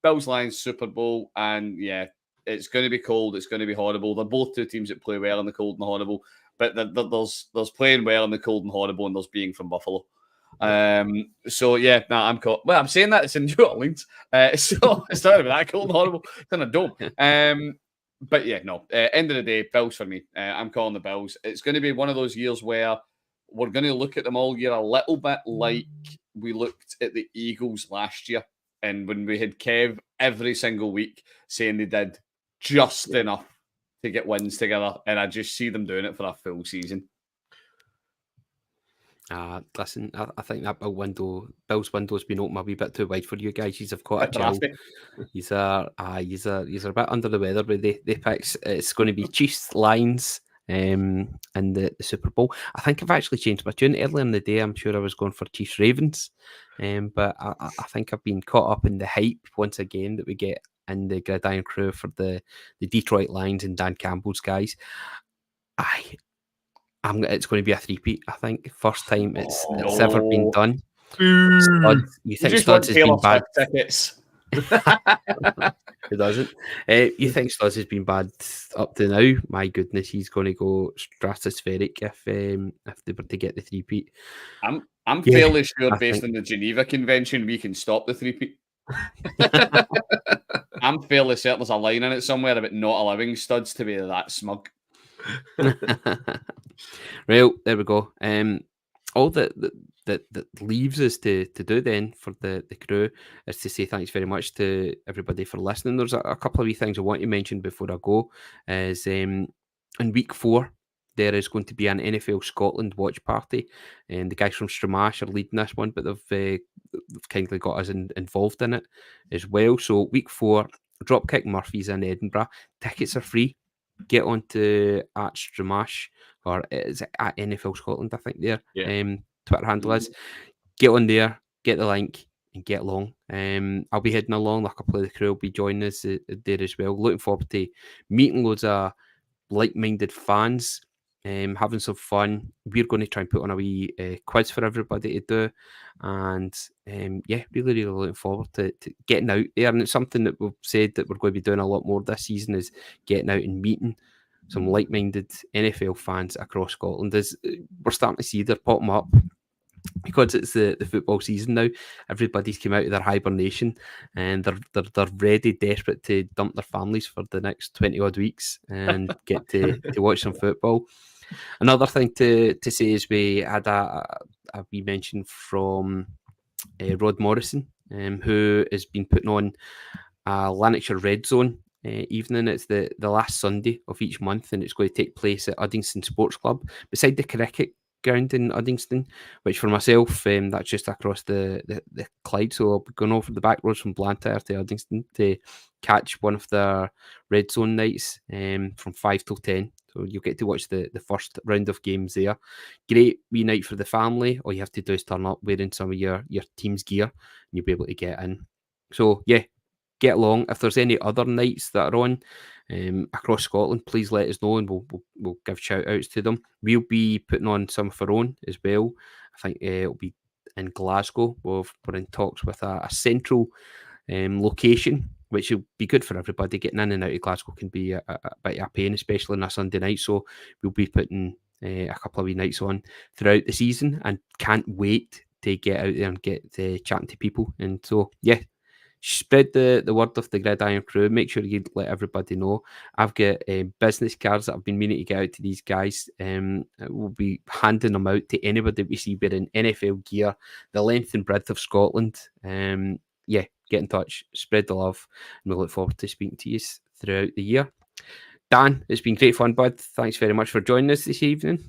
Bills Lions Super Bowl, and yeah, it's going to be cold. It's going to be horrible. They're both two teams that play well in the cold and horrible, but there's playing well in the cold and horrible, and there's being from Buffalo. I'm caught. Well, I'm saying that it's in New Orleans, so it's not about that cold and horrible. It's in a dome. But yeah, no. End of the day, Bills for me. I'm calling the Bills. It's going to be one of those years where we're going to look at them all year a little bit like we looked at the Eagles last year, and when we had Kev every single week saying they did just enough to get wins together, and I just see them doing it for a full season. Listen, I think that Bill's window's been open a wee bit too wide for you guys. You've got a chill. He's a bit under the weather with the picks. It's going to be Chiefs Lions in the Super Bowl. I think I've actually changed my tune earlier in the day. I'm sure I was going for Chiefs Ravens, but I think I've been caught up in the hype once again that we get in the Irn-Cru for the Detroit Lions and Dan Campbell's guys. It's going to be a three-peat, I think. First time it's ever been done. Studs, you think Studs has been bad? Tickets. It doesn't. You think Studs has been bad up to now? My goodness, he's going to go stratospheric if they were to get the three-peat. I'm fairly sure, based on the Geneva Convention, we can stop the three-peat. I'm fairly certain there's a line in it somewhere about not allowing Studs to be that smug. Well, there we go. All that leaves us to do then for the crew is to say thanks very much to everybody for listening. There's a couple of wee things I want to mention before I go. Is in week 4 there is going to be an NFL Scotland watch party, and the guys from Stramash are leading this one, but they've kindly got us involved in it as well. So week 4, Dropkick Murphys in Edinburgh. Tickets are free. Get on to at Stramash, or is it at NFL Scotland, I think their Twitter handle is. Get on there, get the link, and get along. I'll be heading along. A couple of the crew will be joining us there as well. Looking forward to meeting loads of like-minded fans, having some fun. We're going to try and put on a wee quiz for everybody to do, and really looking forward to getting out there. And it's something that we've said that we're going to be doing a lot more this season, is getting out and meeting some like-minded NFL fans across Scotland. As we're starting to see they're popping up, because it's the football season now. Everybody's come out of their hibernation, and they're ready, desperate to dump their families for the next 20 odd weeks and get to watch some football. Another thing to say is we had a wee mention from Rod Morrison, who has been putting on a Lanarkshire Red Zone evening. It's the last Sunday of each month, and it's going to take place at Uddingston Sports Club beside the cricket ground in Uddingston, which for myself, that's just across the Clyde. So I'll be going over the back roads from Blantyre to Uddingston to catch one of the Red Zone nights from 5 till 10. So you'll get to watch the first round of games there. Great wee night for the family. All you have to do is turn up wearing some of your team's gear, and you'll be able to get in. So yeah, get along. If there's any other nights that are on across Scotland, please let us know, and we'll give shout outs to them. We'll be putting on some of our own as well. I think it'll be in Glasgow. We're in talks with a central location which will be good for everybody. Getting in and out of Glasgow can be a bit of a pain, especially on a Sunday night. So we'll be putting a couple of wee nights on throughout the season, and can't wait to get out there and get chatting to people. And so, yeah, spread the word of the Gridiron Crew. Make sure you let everybody know. I've got business cards that I've been meaning to get out to these guys. We'll be handing them out to anybody we see wearing NFL gear, the length and breadth of Scotland. Yeah, get in touch, spread the love, and we'll look forward to speaking to you throughout the year. Dan, it's been great fun, bud. Thanks very much for joining us this evening.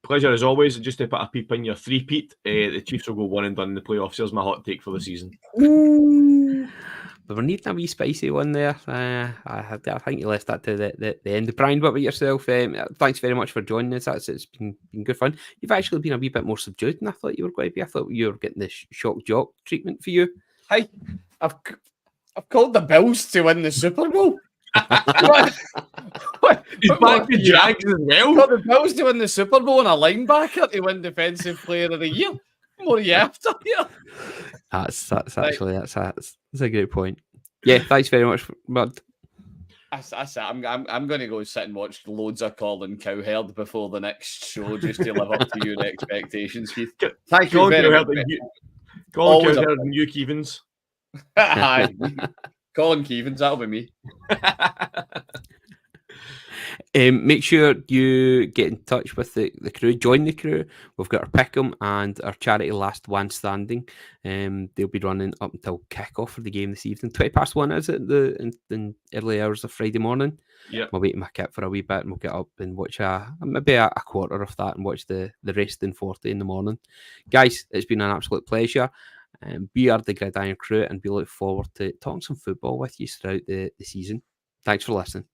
Pleasure as always. Just to put a peep in your three-peat, the Chiefs will go 1 and done in the playoffs. Here's my hot take for the season. Ooh. But we're needing a wee spicy one there. I think you left that to the end. Brian, what about yourself? Thanks very much for joining us. It's been good fun. You've actually been a wee bit more subdued than I thought you were going to be. I thought you were getting the shock jock treatment for you. Hi, I've called the Bills to win the Super Bowl. He's back to Jags as well. Got the Bills to win the Super Bowl and a linebacker to win Defensive Player of the Year. What are you after here? That's a great point. Yeah, thanks very much, bud. I'm going to go sit and watch loads of Colin Cowherd before the next show just to live up to your expectations, Keith. Thank you very much. Colin Cowherd and Hugh Keevins. Colin Keevins, that'll be me. Make sure you get in touch with the crew, join the crew. We've got our Pick'em and our charity Last One Standing. They'll be running up until kick-off for the game this evening. 1:20, is it? In early hours of Friday morning. Yeah. I'll wait in my kit for a wee bit and we'll get up and watch maybe a quarter of that and watch the rest in 40 in the morning. Guys, it's been an absolute pleasure. We are the Gridiron Crew and we look forward to talking some football with you throughout the season. Thanks for listening.